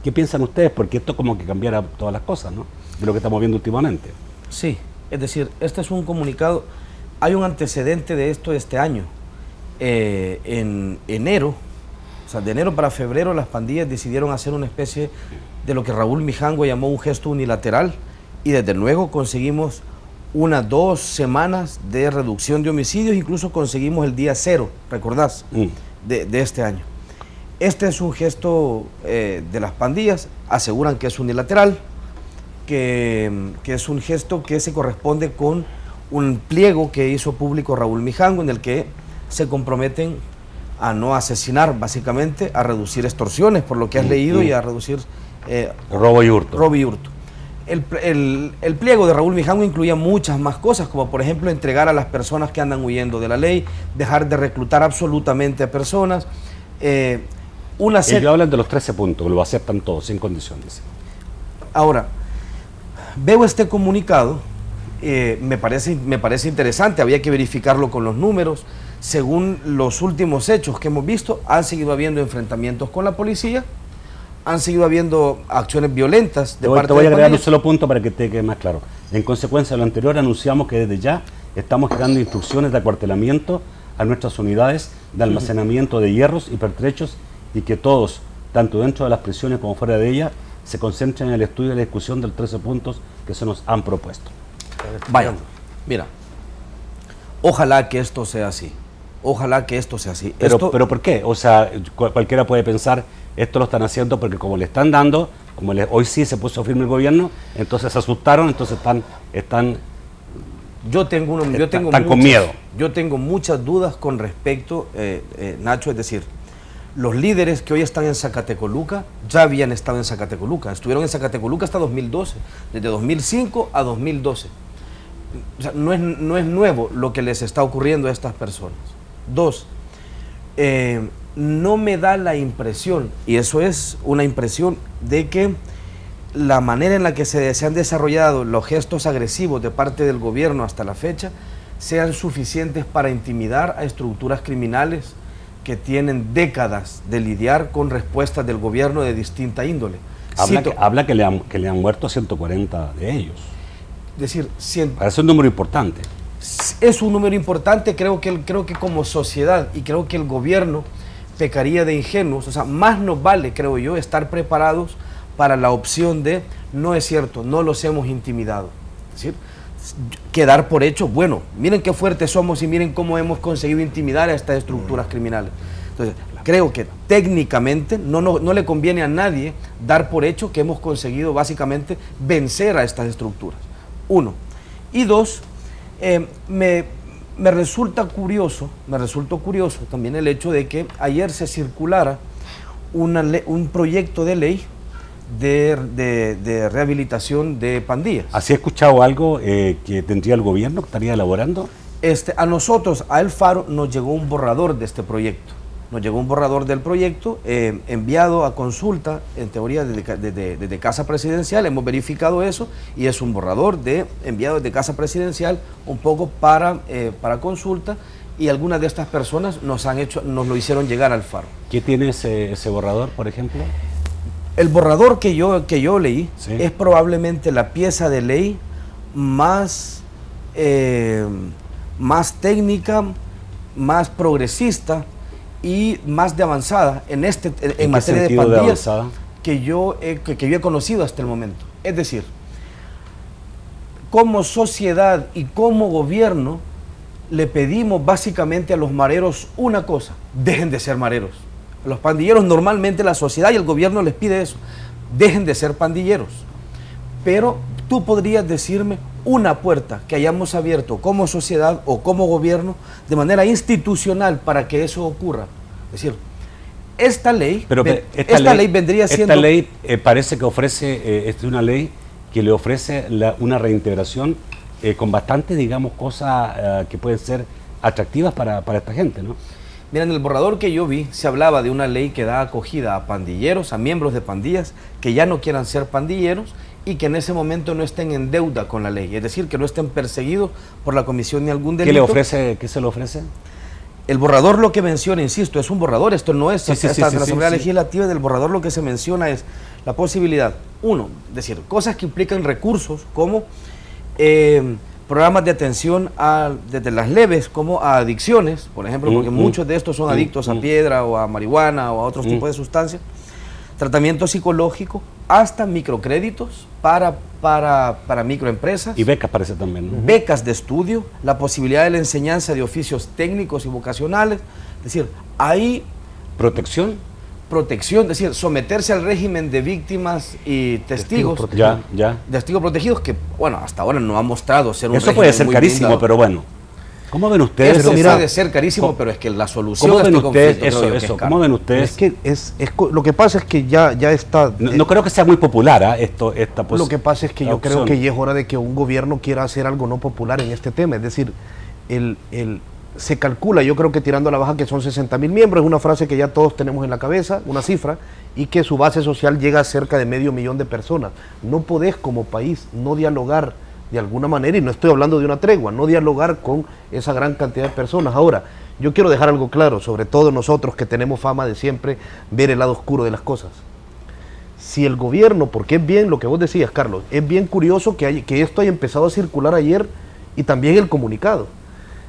¿Qué piensan ustedes? Porque esto como que cambiara todas las cosas, ¿no? De lo que estamos viendo últimamente. Sí, es decir, este es un comunicado, hay un antecedente de esto este año. En enero, o sea, de enero para febrero, las pandillas decidieron hacer una especie de lo que Raúl Mijango llamó un gesto unilateral, y desde luego conseguimos 2 semanas de reducción de homicidios, incluso conseguimos el día 0, ¿recordás? De este año. Este es un gesto de las pandillas, aseguran que es unilateral, que es un gesto que se corresponde con un pliego que hizo público Raúl Mijango, en el que se comprometen a no asesinar, básicamente, a reducir extorsiones, por lo que has leído, y a reducir robo y hurto. El pliego de Raúl Mijango incluía muchas más cosas, como por ejemplo entregar a las personas que andan huyendo de la ley, dejar de reclutar absolutamente a personas. Ellos hablan de los 13 puntos, lo aceptan todos, sin condiciones. Ahora, veo este comunicado, me parece interesante, había que verificarlo con los números. Según los últimos hechos que hemos visto, han seguido habiendo enfrentamientos con la policía, han seguido habiendo acciones violentas de parte de la policía. Te voy a agregar un solo punto para que te quede más claro. En consecuencia de lo anterior, anunciamos que desde ya estamos dando instrucciones de acuartelamiento a nuestras unidades de almacenamiento de hierros y pertrechos, y que todos, tanto dentro de las prisiones como fuera de ellas, se concentren en el estudio y la discusión de los 13 puntos que se nos han propuesto. Vaya, mira, ojalá que esto sea así. Ojalá que esto sea así. Pero ¿por qué? O sea, cualquiera puede pensar, esto lo están haciendo porque como le están dando, hoy sí se puso firme el gobierno, entonces se asustaron, entonces están con miedo. Yo tengo muchas dudas con respecto, Nacho, es decir, los líderes que hoy están en Zacatecoluca ya habían estado en Zacatecoluca, estuvieron en Zacatecoluca hasta 2012, desde 2005 a 2012. O sea, no es nuevo lo que les está ocurriendo a estas personas. 2, no me da la impresión, y eso es una impresión, de que la manera en la que se han desarrollado los gestos agresivos de parte del gobierno hasta la fecha sean suficientes para intimidar a estructuras criminales que tienen décadas de lidiar con respuestas del gobierno de distinta índole. Habla que le han muerto 140 de ellos. Es decir, parece un número importante. Es un número importante, creo que como sociedad, y creo que el gobierno pecaría de ingenuos. O sea, más nos vale, creo yo, estar preparados para la opción de, no es cierto, no los hemos intimidado. Es decir, quedar por hecho, bueno, miren qué fuertes somos y miren cómo hemos conseguido intimidar a estas estructuras criminales. Entonces, creo que técnicamente no le conviene a nadie dar por hecho que hemos conseguido básicamente vencer a estas estructuras. Uno. Y dos, me resulta curioso también el hecho de que ayer se circulara un proyecto de ley de rehabilitación de pandillas. ¿Así he escuchado algo que tendría el gobierno, que estaría elaborando? A nosotros, a El Faro, nos llegó un borrador de este proyecto. Nos llegó un borrador del proyecto enviado a consulta, en teoría desde Casa Presidencial. Hemos verificado eso y es un borrador enviado desde Casa Presidencial un poco para consulta, y algunas de estas personas nos lo hicieron llegar al Faro. ¿Qué tiene ese borrador, por ejemplo? El borrador que yo leí, sí, es probablemente la pieza de ley más técnica, más progresista y más de avanzada en materia de pandillas que yo he conocido hasta el momento. Es decir, como sociedad y como gobierno le pedimos básicamente a los mareros una cosa: dejen de ser mareros. A los pandilleros normalmente la sociedad y el gobierno les pide eso: dejen de ser pandilleros. Pero tú podrías decirme una puerta que hayamos abierto como sociedad o como gobierno de manera institucional para que eso ocurra. Es decir, esta ley vendría siendo... Esta ley parece que ofrece, es una ley que le ofrece una reintegración con bastante, digamos, cosas que pueden ser atractivas para esta gente, ¿no? Mira, en el borrador que yo vi se hablaba de una ley que da acogida a pandilleros, a miembros de pandillas que ya no quieran ser pandilleros y que en ese momento no estén en deuda con la ley, es decir, que no estén perseguidos por la comisión de algún delito. ¿Qué se le ofrece? El borrador lo que menciona, insisto, es un borrador, esto no es la Asamblea Legislativa. Del borrador lo que se menciona es la posibilidad, uno, es decir, cosas que implican recursos como programas de atención desde las leves como a adicciones, por ejemplo, porque muchos de estos son adictos a piedra o a marihuana o a otros tipos de sustancias, tratamiento psicológico, hasta microcréditos para microempresas. Y becas parece también, ¿no? Becas de estudio, la posibilidad de la enseñanza de oficios técnicos y vocacionales, es decir, hay... ¿Protección? Es decir, someterse al régimen de víctimas y testigos. Testigos protegidos que, bueno, hasta ahora no ha mostrado ser un régimen. Eso puede ser carísimo, blindado. Pero bueno. ¿Cómo ven ustedes? Eso puede ser carísimo, pero es que la solución ¿Cómo ven ustedes eso? ¿Cómo ven ustedes? Es que lo que pasa es que ya está... No creo que sea muy popular esta posición. Lo que pasa es que yo creo que ya es hora de que un gobierno quiera hacer algo no popular en este tema. Es decir, se calcula, yo creo que tirando a la baja, que son 60,000 miembros, es una frase que ya todos tenemos en la cabeza, una cifra, y que su base social llega a cerca de 500,000 de personas. No podés como país no dialogar de alguna manera, y no estoy hablando de una tregua, no dialogar con esa gran cantidad de personas. Ahora, yo quiero dejar algo claro, sobre todo nosotros que tenemos fama de siempre ver el lado oscuro de las cosas. Si el gobierno, porque es bien lo que vos decías, Carlos, es bien curioso que esto haya empezado a circular ayer y también el comunicado.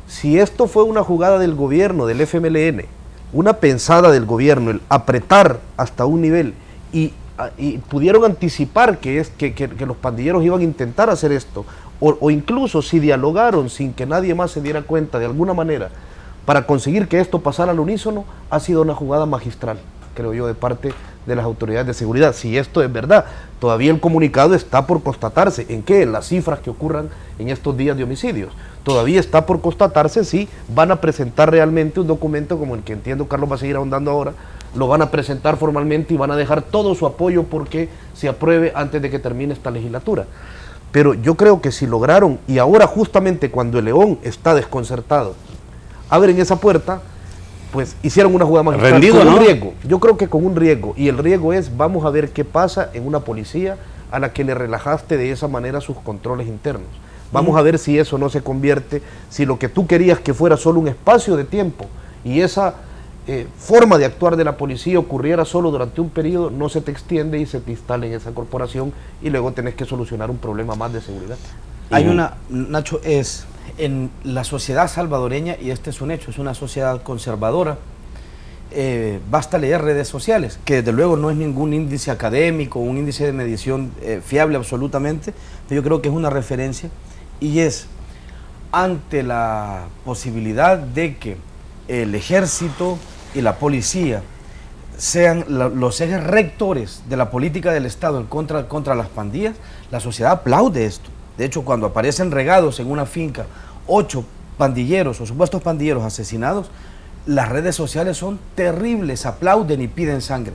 Si esto fue una jugada del gobierno, del FMLN, una pensada del gobierno, el apretar hasta un nivel y pudieron anticipar que los pandilleros iban a intentar hacer esto, o incluso si dialogaron sin que nadie más se diera cuenta de alguna manera para conseguir que esto pasara al unísono, ha sido una jugada magistral, creo yo, de parte de las autoridades de seguridad. Si esto es verdad, todavía el comunicado está por constatarse. ¿En qué? En las cifras que ocurran en estos días de homicidios. Todavía está por constatarse si van a presentar realmente un documento como el que entiendo Carlos va a seguir ahondando ahora, lo van a presentar formalmente y van a dejar todo su apoyo porque se apruebe antes de que termine esta legislatura. Pero yo creo que si lograron, y ahora justamente cuando el León está desconcertado, abren esa puerta, pues hicieron una jugada magistral rendido, con ¿no? un riesgo. Yo creo que con un riesgo, y el riesgo es, vamos a ver qué pasa en una policía a la que le relajaste de esa manera sus controles internos. Vamos a ver si eso no se convierte, si lo que tú querías que fuera solo un espacio de tiempo y esa forma de actuar de la policía ocurriera solo durante un periodo, no se te extiende y se te instala en esa corporación y luego tenés que solucionar un problema más de seguridad. Hay una, Nacho, es en la sociedad salvadoreña, y este es un hecho, es una sociedad conservadora. Basta leer redes sociales, que desde luego no es ningún índice académico, un índice de medición fiable absolutamente, pero yo creo que es una referencia, y es ante la posibilidad de que el ejército y la policía sean los ejes rectores de la política del Estado contra las pandillas, la sociedad aplaude esto. De hecho, cuando aparecen regados en una finca 8 pandilleros o supuestos pandilleros asesinados, las redes sociales son terribles, aplauden y piden sangre.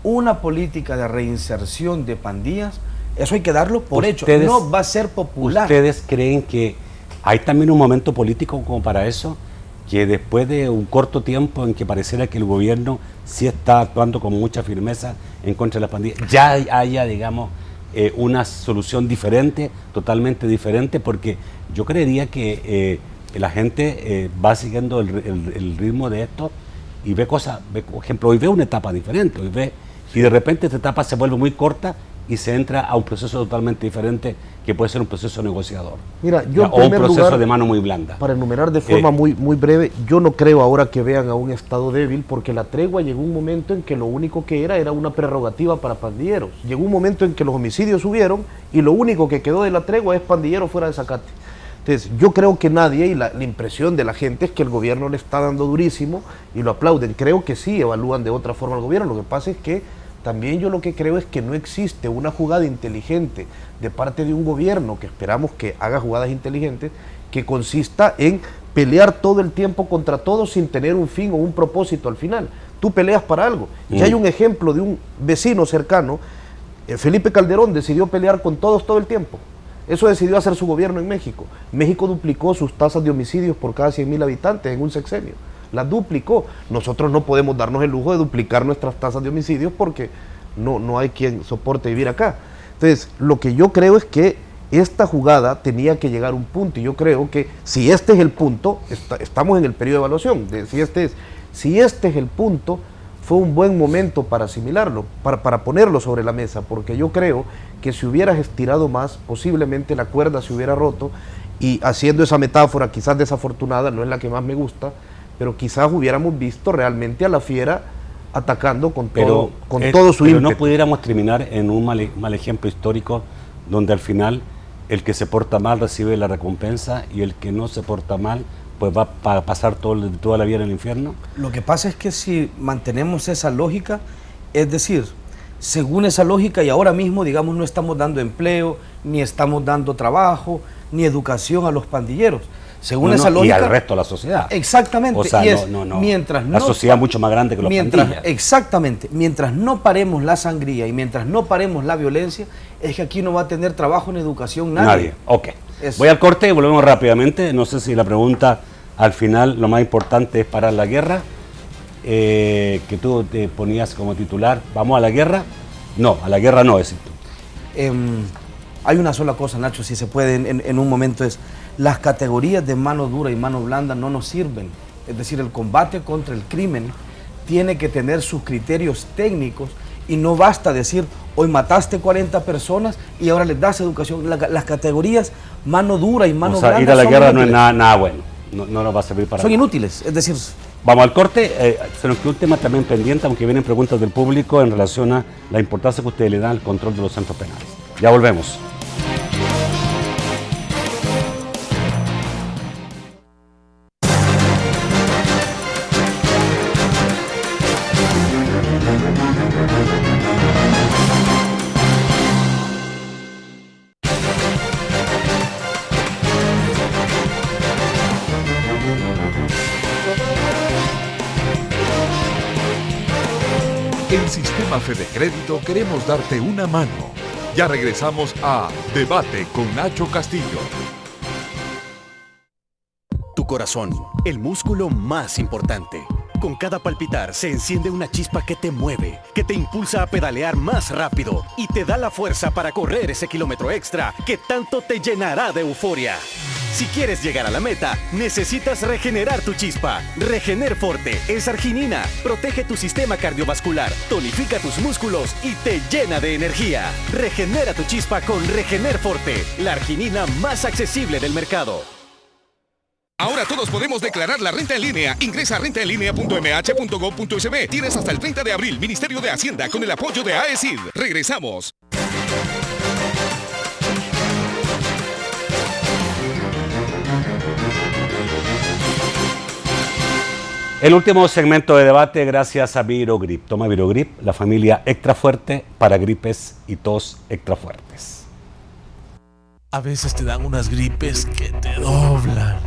Una política de reinserción de pandillas, eso hay que darlo por hecho, no va a ser popular. ¿Ustedes creen que hay también un momento político como para eso? Que después de un corto tiempo en que pareciera que el gobierno sí está actuando con mucha firmeza en contra de las pandillas, ya haya, digamos, una solución diferente, totalmente diferente, porque yo creería que la gente va siguiendo el ritmo de esto y ve cosas, por ejemplo, hoy ve una etapa diferente, y de repente esta etapa se vuelve muy corta y se entra a un proceso totalmente diferente que puede ser un proceso negociador. Mira, yo o un proceso de mano muy blanda. Para enumerar de forma muy breve, yo no creo ahora que vean a un Estado débil, porque la tregua llegó un momento en que lo único que era una prerrogativa para pandilleros. Llegó un momento en que los homicidios subieron y lo único que quedó de la tregua es pandilleros fuera de Zacate. Entonces, yo creo que nadie, y la impresión de la gente es que el gobierno le está dando durísimo y lo aplauden. Creo que sí evalúan de otra forma al gobierno. Lo que pasa es que también yo lo que creo es que no existe una jugada inteligente de parte de un gobierno, que esperamos que haga jugadas inteligentes, que consista en pelear todo el tiempo contra todos sin tener un fin o un propósito al final. Tú peleas para algo. Y hay un ejemplo de un vecino cercano, Felipe Calderón decidió pelear con todos todo el tiempo. Eso decidió hacer su gobierno en México. México duplicó sus tasas de homicidios por cada 100,000 habitantes en un sexenio. Las duplicó. Nosotros no podemos darnos el lujo de duplicar nuestras tasas de homicidios porque no hay quien soporte vivir acá. Entonces, lo que yo creo es que esta jugada tenía que llegar a un punto, y yo creo que si este es el punto, estamos en el periodo de evaluación, si este es el punto, fue un buen momento para asimilarlo, para ponerlo sobre la mesa, porque yo creo que si hubieras estirado más, posiblemente la cuerda se hubiera roto, y haciendo esa metáfora quizás desafortunada, no es la que más me gusta, pero quizás hubiéramos visto realmente a la fiera atacando con todo su ímpetu. Pero no pudiéramos terminar en un mal ejemplo histórico donde al final el que se porta mal recibe la recompensa y el que no se porta mal pues va a pasar toda la vida en el infierno. Lo que pasa es que si mantenemos esa lógica, es decir, según esa lógica, y ahora mismo, digamos, no estamos dando empleo, ni estamos dando trabajo, ni educación a los pandilleros. Según esa lógica. Y al resto de la sociedad. Exactamente. O sea, y mientras la sociedad es mucho más grande que los pandillas. Exactamente. Mientras no paremos la sangría y mientras no paremos la violencia, es que aquí no va a tener trabajo ni educación nadie. Ok. Voy al corte y volvemos rápidamente. No sé si la pregunta al final, lo más importante es parar la guerra, que tú te ponías como titular. ¿Vamos a la guerra? No, a la guerra no, es esto. Hay una sola cosa, Nacho, si se puede en un momento, es las categorías de mano dura y mano blanda no nos sirven. Es decir, el combate contra el crimen tiene que tener sus criterios técnicos y no basta decir, hoy mataste 40 personas y ahora les das educación. Las categorías mano dura y mano blanda ir a la guerra no es nada bueno, no nos va a servir para nada. Son nada. Inútiles, es decir... Vamos al corte, se nos quedó un tema también pendiente, aunque vienen preguntas del público en relación a la importancia que ustedes le dan al control de los centros penales. Ya volvemos. En Sistema Fede Crédito queremos darte una mano. Ya regresamos a Debate con Nacho Castillo. Tu corazón, el músculo más importante. Con cada palpitar se enciende una chispa que te mueve, que te impulsa a pedalear más rápido y te da la fuerza para correr ese kilómetro extra que tanto te llenará de euforia. Si quieres llegar a la meta, necesitas regenerar tu chispa. Regener Forte es arginina, protege tu sistema cardiovascular, tonifica tus músculos y te llena de energía. Regenera tu chispa con Regener Forte, la arginina más accesible del mercado. Ahora todos podemos declarar la renta en línea. Ingresa a rentaenlinea.mh.gov.sb. Tienes hasta el 30 de abril. Ministerio de Hacienda con el apoyo de AECID. Regresamos. El último segmento de debate gracias a Virogrip. Toma Virogrip, la familia extra fuerte para gripes y tos extra fuertes. A veces te dan unas gripes que te doblan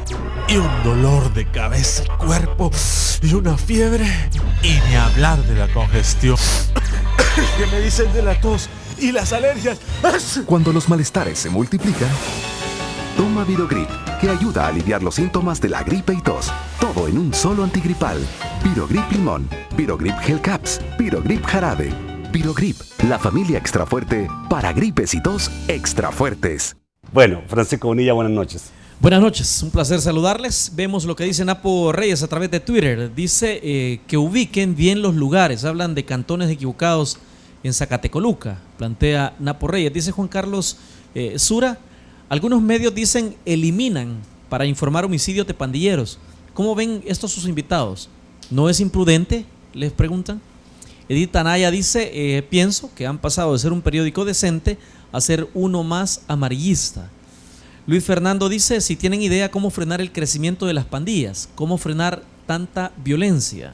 y un dolor de cabeza y cuerpo y una fiebre y ni hablar de la congestión. ¿Qué me dicen de la tos y las alergias? Cuando los malestares se multiplican, toma Virogrip, que ayuda a aliviar los síntomas de la gripe y tos. Todo en un solo antigripal. Virogrip Limón, Virogrip Gel Caps, Virogrip Jarabe. Virogrip, la familia extra fuerte para gripes y tos extra fuertes. Bueno, Francisco Bonilla, buenas noches. Buenas noches, un placer saludarles. Vemos lo que dice Napo Reyes a través de Twitter. Dice que ubiquen bien los lugares. Hablan de cantones equivocados en Zacatecoluca, plantea Napo Reyes. Dice Juan Carlos Sura, algunos medios dicen eliminan para informar homicidios de pandilleros. ¿Cómo ven estos sus invitados? ¿No es imprudente? Les preguntan. Edith Anaya dice, pienso que han pasado de ser un periódico decente a ser uno más amarillista. Luis Fernando dice, si tienen idea cómo frenar el crecimiento de las pandillas, cómo frenar tanta violencia.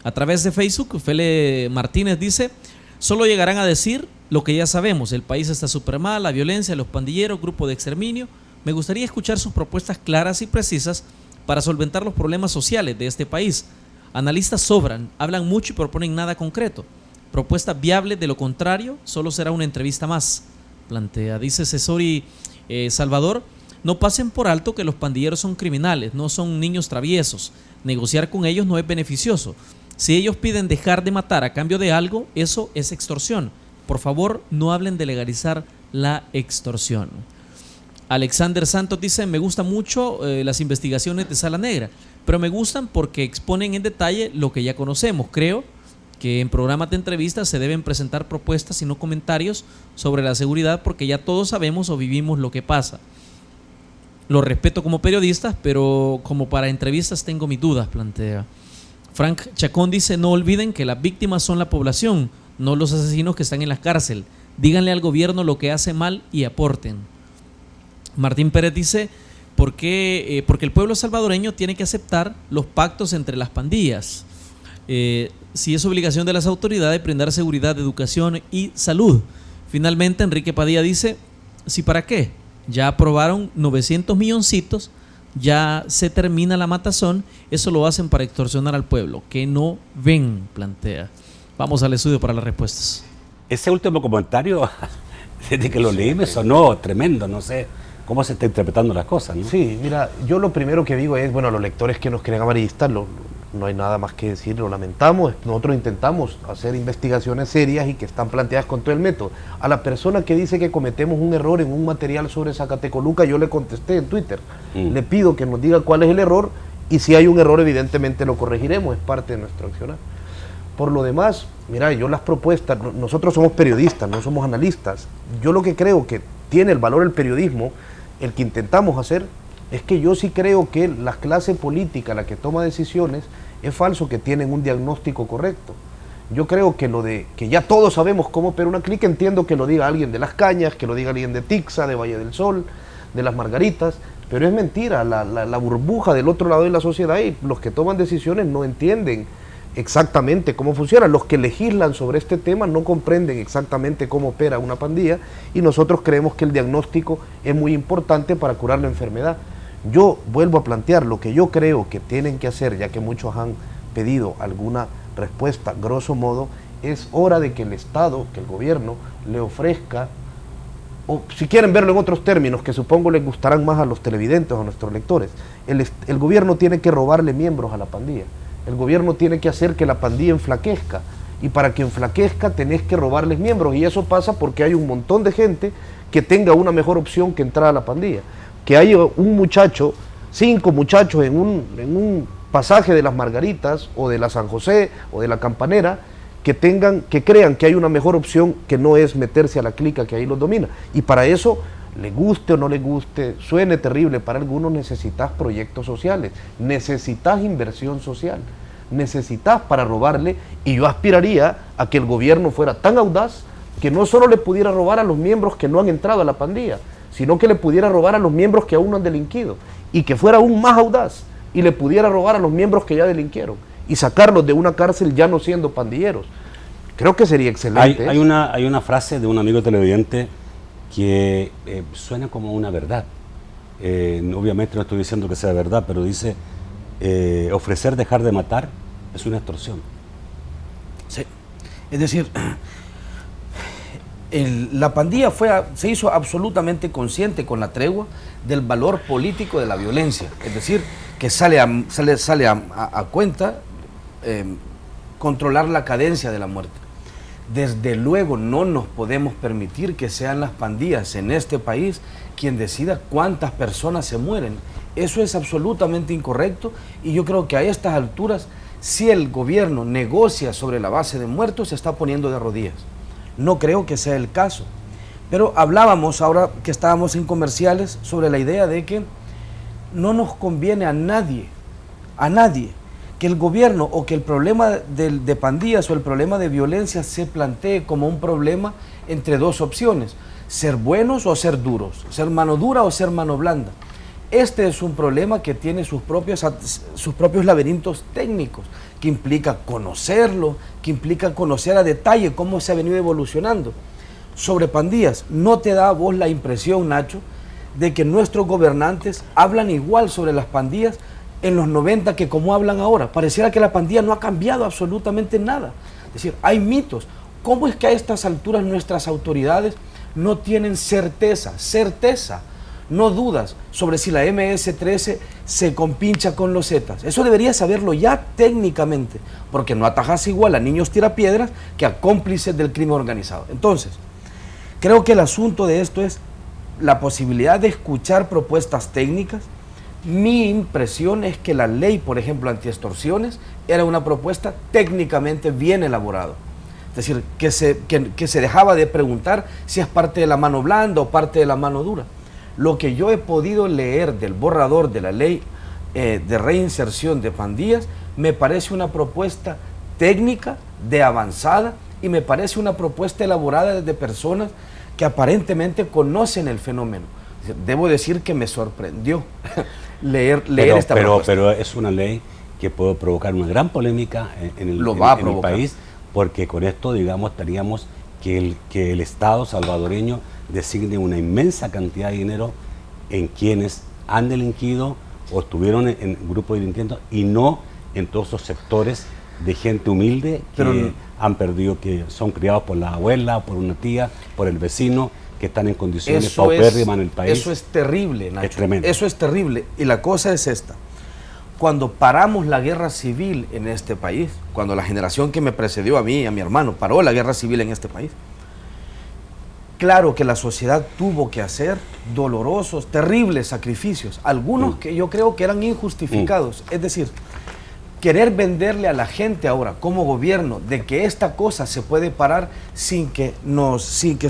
A través de Facebook, Fele Martínez dice, solo llegarán a decir lo que ya sabemos, el país está súper mal, la violencia, los pandilleros, grupo de exterminio. Me gustaría escuchar sus propuestas claras y precisas para solventar los problemas sociales de este país. Analistas sobran, hablan mucho y proponen nada concreto. Propuestas viables, de lo contrario, solo será una entrevista más, plantea. Dice Cesori Salvador, no pasen por alto que los pandilleros son criminales, no son niños traviesos. Negociar con ellos no es beneficioso. Si ellos piden dejar de matar a cambio de algo, eso es extorsión. Por favor, no hablen de legalizar la extorsión. Alexander Santos dice, me gustan mucho las investigaciones de Sala Negra, pero me gustan porque exponen en detalle lo que ya conocemos. Creo que en programas de entrevistas se deben presentar propuestas y no comentarios sobre la seguridad, porque ya todos sabemos o vivimos lo que pasa. Lo respeto como periodistas, pero como para entrevistas tengo mis dudas, plantea. Frank Chacón dice, no olviden que las víctimas son la población, no los asesinos que están en la cárcel. Díganle al gobierno lo que hace mal y aporten. Martín Pérez dice, porque el pueblo salvadoreño tiene que aceptar los pactos entre las pandillas. Si es obligación de las autoridades brindar seguridad, educación y salud. Finalmente, Enrique Padilla dice, ¿sí para qué? Ya aprobaron 900 milloncitos, ya se termina la matazón, eso lo hacen para extorsionar al pueblo, que no ven, plantea. Vamos al estudio para las respuestas. Ese último comentario, desde que lo leí me sonó tremendo, no sé cómo se está interpretando las cosas, ¿no? Sí, mira, yo lo primero que digo es, bueno, a los lectores que nos creen amarillistas, no hay nada más que decir, lo lamentamos. Nosotros intentamos hacer investigaciones serias y que están planteadas con todo el método. A la persona que dice que cometemos un error en un material sobre Zacatecoluca, yo le contesté en Twitter. Le pido que nos diga cuál es el error y si hay un error, evidentemente lo corregiremos, es parte de nuestro accionar. Por lo demás, mira, yo las propuestas, nosotros somos periodistas, no somos analistas. Yo lo que creo que tiene el valor el periodismo, el que intentamos hacer, es que yo sí creo que la clase política, la que toma decisiones, es falso que tienen un diagnóstico correcto. Yo creo que lo de que ya todos sabemos cómo operar una clica, entiendo que lo diga alguien de Las Cañas, que lo diga alguien de Tixa, de Valle del Sol, de Las Margaritas, pero es mentira, la burbuja del otro lado de la sociedad y los que toman decisiones no entienden exactamente cómo funciona. Los que legislan sobre este tema no comprenden exactamente cómo opera una pandilla y nosotros creemos que el diagnóstico es muy importante para curar la enfermedad. Yo vuelvo a plantear lo que yo creo que tienen que hacer, ya que muchos han pedido alguna respuesta, grosso modo, es hora de que el Estado, que el gobierno le ofrezca, o si quieren verlo en otros términos, que supongo les gustarán más a los televidentes o a nuestros lectores, el gobierno tiene que robarle miembros a la pandilla. El gobierno tiene que hacer que la pandilla enflaquezca. Y para que enflaquezca tenés que robarles miembros. Y eso pasa porque hay un montón de gente que tenga una mejor opción que entrar a la pandilla. Que haya un muchacho, 5 muchachos en un pasaje de las Margaritas o de la San José o de la Campanera que crean que hay una mejor opción que no es meterse a la clica que ahí los domina. Y para eso, le guste o no le guste, suene terrible para algunos, necesitas proyectos sociales, necesitas inversión social, necesitas para robarle, y yo aspiraría a que el gobierno fuera tan audaz que no solo le pudiera robar a los miembros que no han entrado a la pandilla, sino que le pudiera robar a los miembros que aún no han delinquido, y que fuera aún más audaz y le pudiera robar a los miembros que ya delinquieron y sacarlos de una cárcel ya no siendo pandilleros. Creo que sería excelente. Hay una frase de un amigo televidente que suena como una verdad. Obviamente no estoy diciendo que sea verdad, pero dice, ofrecer dejar de matar es una extorsión. Sí, es decir, la pandilla se hizo absolutamente consciente con la tregua del valor político de la violencia, es decir, que sale a cuenta controlar la cadencia de la muerte. Desde luego no nos podemos permitir que sean las pandillas en este país quien decida cuántas personas se mueren. Eso es absolutamente incorrecto, y yo creo que a estas alturas, si el gobierno negocia sobre la base de muertos, se está poniendo de rodillas. No creo que sea el caso. Pero hablábamos, ahora que estábamos en comerciales, sobre la idea de que no nos conviene a nadie, que el gobierno o que el problema de pandillas o el problema de violencia se plantee como un problema entre dos opciones: ser buenos o ser duros, ser mano dura o ser mano blanda. Este es un problema que tiene sus propios laberintos técnicos, que implica conocerlo, que implica conocer a detalle cómo se ha venido evolucionando. Sobre pandillas, ¿no te da a vos la impresión, Nacho, de que nuestros gobernantes hablan igual sobre las pandillas en los 90 que como hablan ahora? Pareciera que la pandilla no ha cambiado absolutamente nada. Es decir, hay mitos. ¿Cómo es que a estas alturas nuestras autoridades no tienen certeza, no dudas sobre si la MS-13 se compincha con los Zetas? Eso debería saberlo ya técnicamente, porque no atajas igual a niños tirapiedras que a cómplices del crimen organizado. Entonces, creo que el asunto de esto es la posibilidad de escuchar propuestas técnicas. Mi impresión es que la ley, por ejemplo, antiextorsiones, era una propuesta técnicamente bien elaborada. Es decir, que se dejaba de preguntar si es parte de la mano blanda o parte de la mano dura. Lo que yo he podido leer del borrador de la ley de reinserción de pandillas me parece una propuesta técnica, de avanzada, y me parece una propuesta elaborada desde personas que aparentemente conocen el fenómeno. Debo decir que me sorprendió leer esta propuesta. Pero es una ley que puede provocar una gran polémica en el país, porque con esto, digamos, estaríamos que el Estado salvadoreño designe una inmensa cantidad de dinero en quienes han delinquido o estuvieron en grupos delincuentes, y no en todos esos sectores de gente humilde que han perdido, que son criados por la abuela, por una tía, por el vecino, que están en condiciones paupérrimas en el país. Eso es terrible, Nacho. Es tremendo. Eso es terrible. Y la cosa es esta: cuando paramos la guerra civil en este país, cuando la generación que me precedió a mí y a mi hermano paró la guerra civil en este país, claro que la sociedad tuvo que hacer dolorosos, terribles sacrificios, algunos que yo creo que eran injustificados. Es decir, querer venderle a la gente ahora como gobierno de que esta cosa se puede parar sin que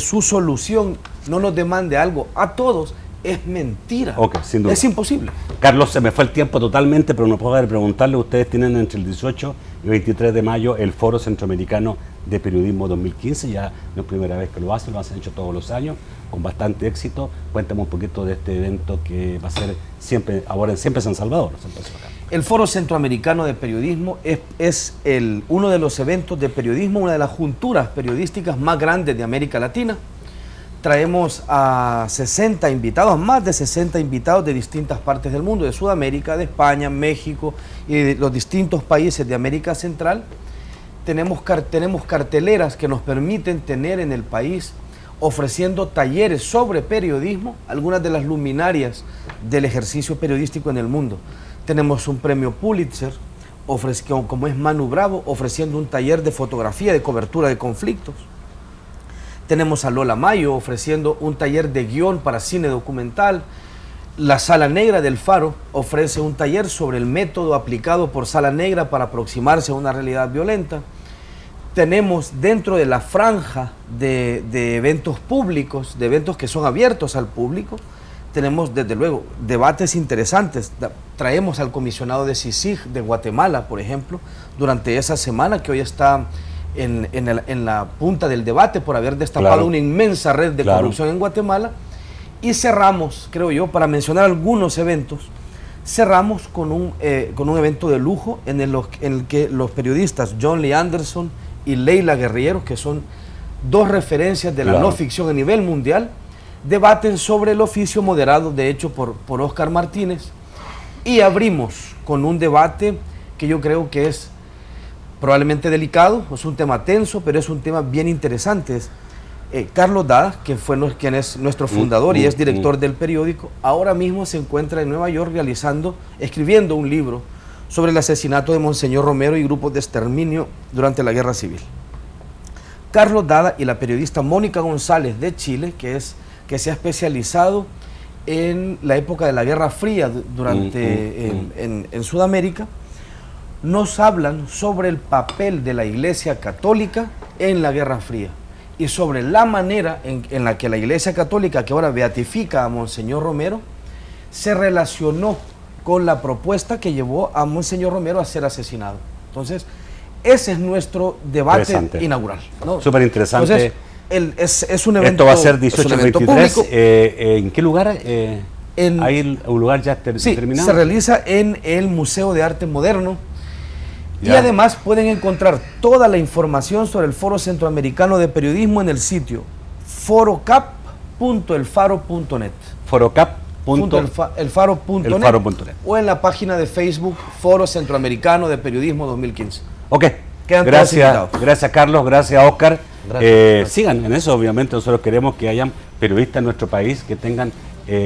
su solución no nos demande algo a todos, es mentira. Sin duda. Es imposible. Carlos, se me fue el tiempo totalmente, pero no puedo preguntarle, ustedes tienen entre el 18 y 23 de mayo el Foro Centroamericano de Periodismo 2015, ya no es primera vez que lo hacen hecho todos los años, con bastante éxito. Cuéntame un poquito de este evento que va a ser siempre San Salvador. El Foro Centroamericano de Periodismo es uno de los eventos de periodismo, una de las junturas periodísticas más grandes de América Latina. Traemos a 60 invitados, más de 60 invitados de distintas partes del mundo, de Sudamérica, de España, México y de los distintos países de América Central. Tenemos carteleras que nos permiten tener en el país, ofreciendo talleres sobre periodismo, algunas de las luminarias del ejercicio periodístico en el mundo. Tenemos un premio Pulitzer, como es Manu Bravo, ofreciendo un taller de fotografía, de cobertura de conflictos. Tenemos a Lola Mayo ofreciendo un taller de guión para cine documental. La Sala Negra del Faro ofrece un taller sobre el método aplicado por Sala Negra para aproximarse a una realidad violenta. Tenemos dentro de la franja de eventos públicos, de eventos que son abiertos al público, tenemos desde luego debates interesantes. Traemos al comisionado de CICIG de Guatemala, por ejemplo, durante esa semana que hoy está en la punta del debate por haber destapado una inmensa red de corrupción en Guatemala. Y cerramos, creo yo, para mencionar algunos eventos, cerramos con un evento de lujo en el que los periodistas John Lee Anderson y Leila Guerriero, que son dos referencias de la no ficción a nivel mundial, debaten sobre el oficio moderado, de hecho, por Oscar Martínez, y abrimos con un debate que yo creo que es probablemente delicado, es un tema tenso, pero es un tema bien interesante. Carlos Dada, quien es nuestro fundador y es director del periódico, ahora mismo se encuentra en Nueva York escribiendo un libro sobre el asesinato de Monseñor Romero y grupos de exterminio durante la Guerra Civil. Carlos Dada y la periodista Mónica González de Chile, que se ha especializado en la época de la Guerra Fría en Sudamérica, nos hablan sobre el papel de la Iglesia Católica en la Guerra Fría y sobre la manera en la que la Iglesia Católica, que ahora beatifica a Monseñor Romero, se relacionó con la propuesta que llevó a Monseñor Romero a ser asesinado. Entonces, ese es nuestro debate inaugural, ¿no? Súper interesante. Entonces, es un evento. Esto va a ser 18-23. ¿En qué lugar? ¿Hay un lugar ya terminado? Se realiza en el Museo de Arte Moderno. Y además pueden encontrar toda la información sobre el Foro Centroamericano de Periodismo en el sitio forocap.elfaro.net. Forocap.elfaro.net o en la página de Facebook Foro Centroamericano de Periodismo 2015. Ok, gracias Carlos, gracias Oscar. Sigan en eso, obviamente nosotros queremos que hayan periodistas en nuestro país que tengan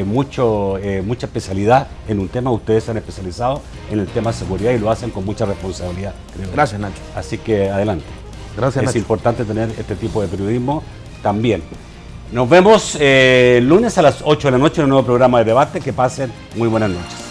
mucha especialidad en un tema. Ustedes se han especializado en el tema de seguridad y lo hacen con mucha responsabilidad, creo. Gracias, Nacho. Así que adelante. Gracias, Es Nacho. importante tener este tipo de periodismo también. Nos vemos el lunes a las 8 de la noche en un nuevo programa de debate. Que pasen muy buenas noches.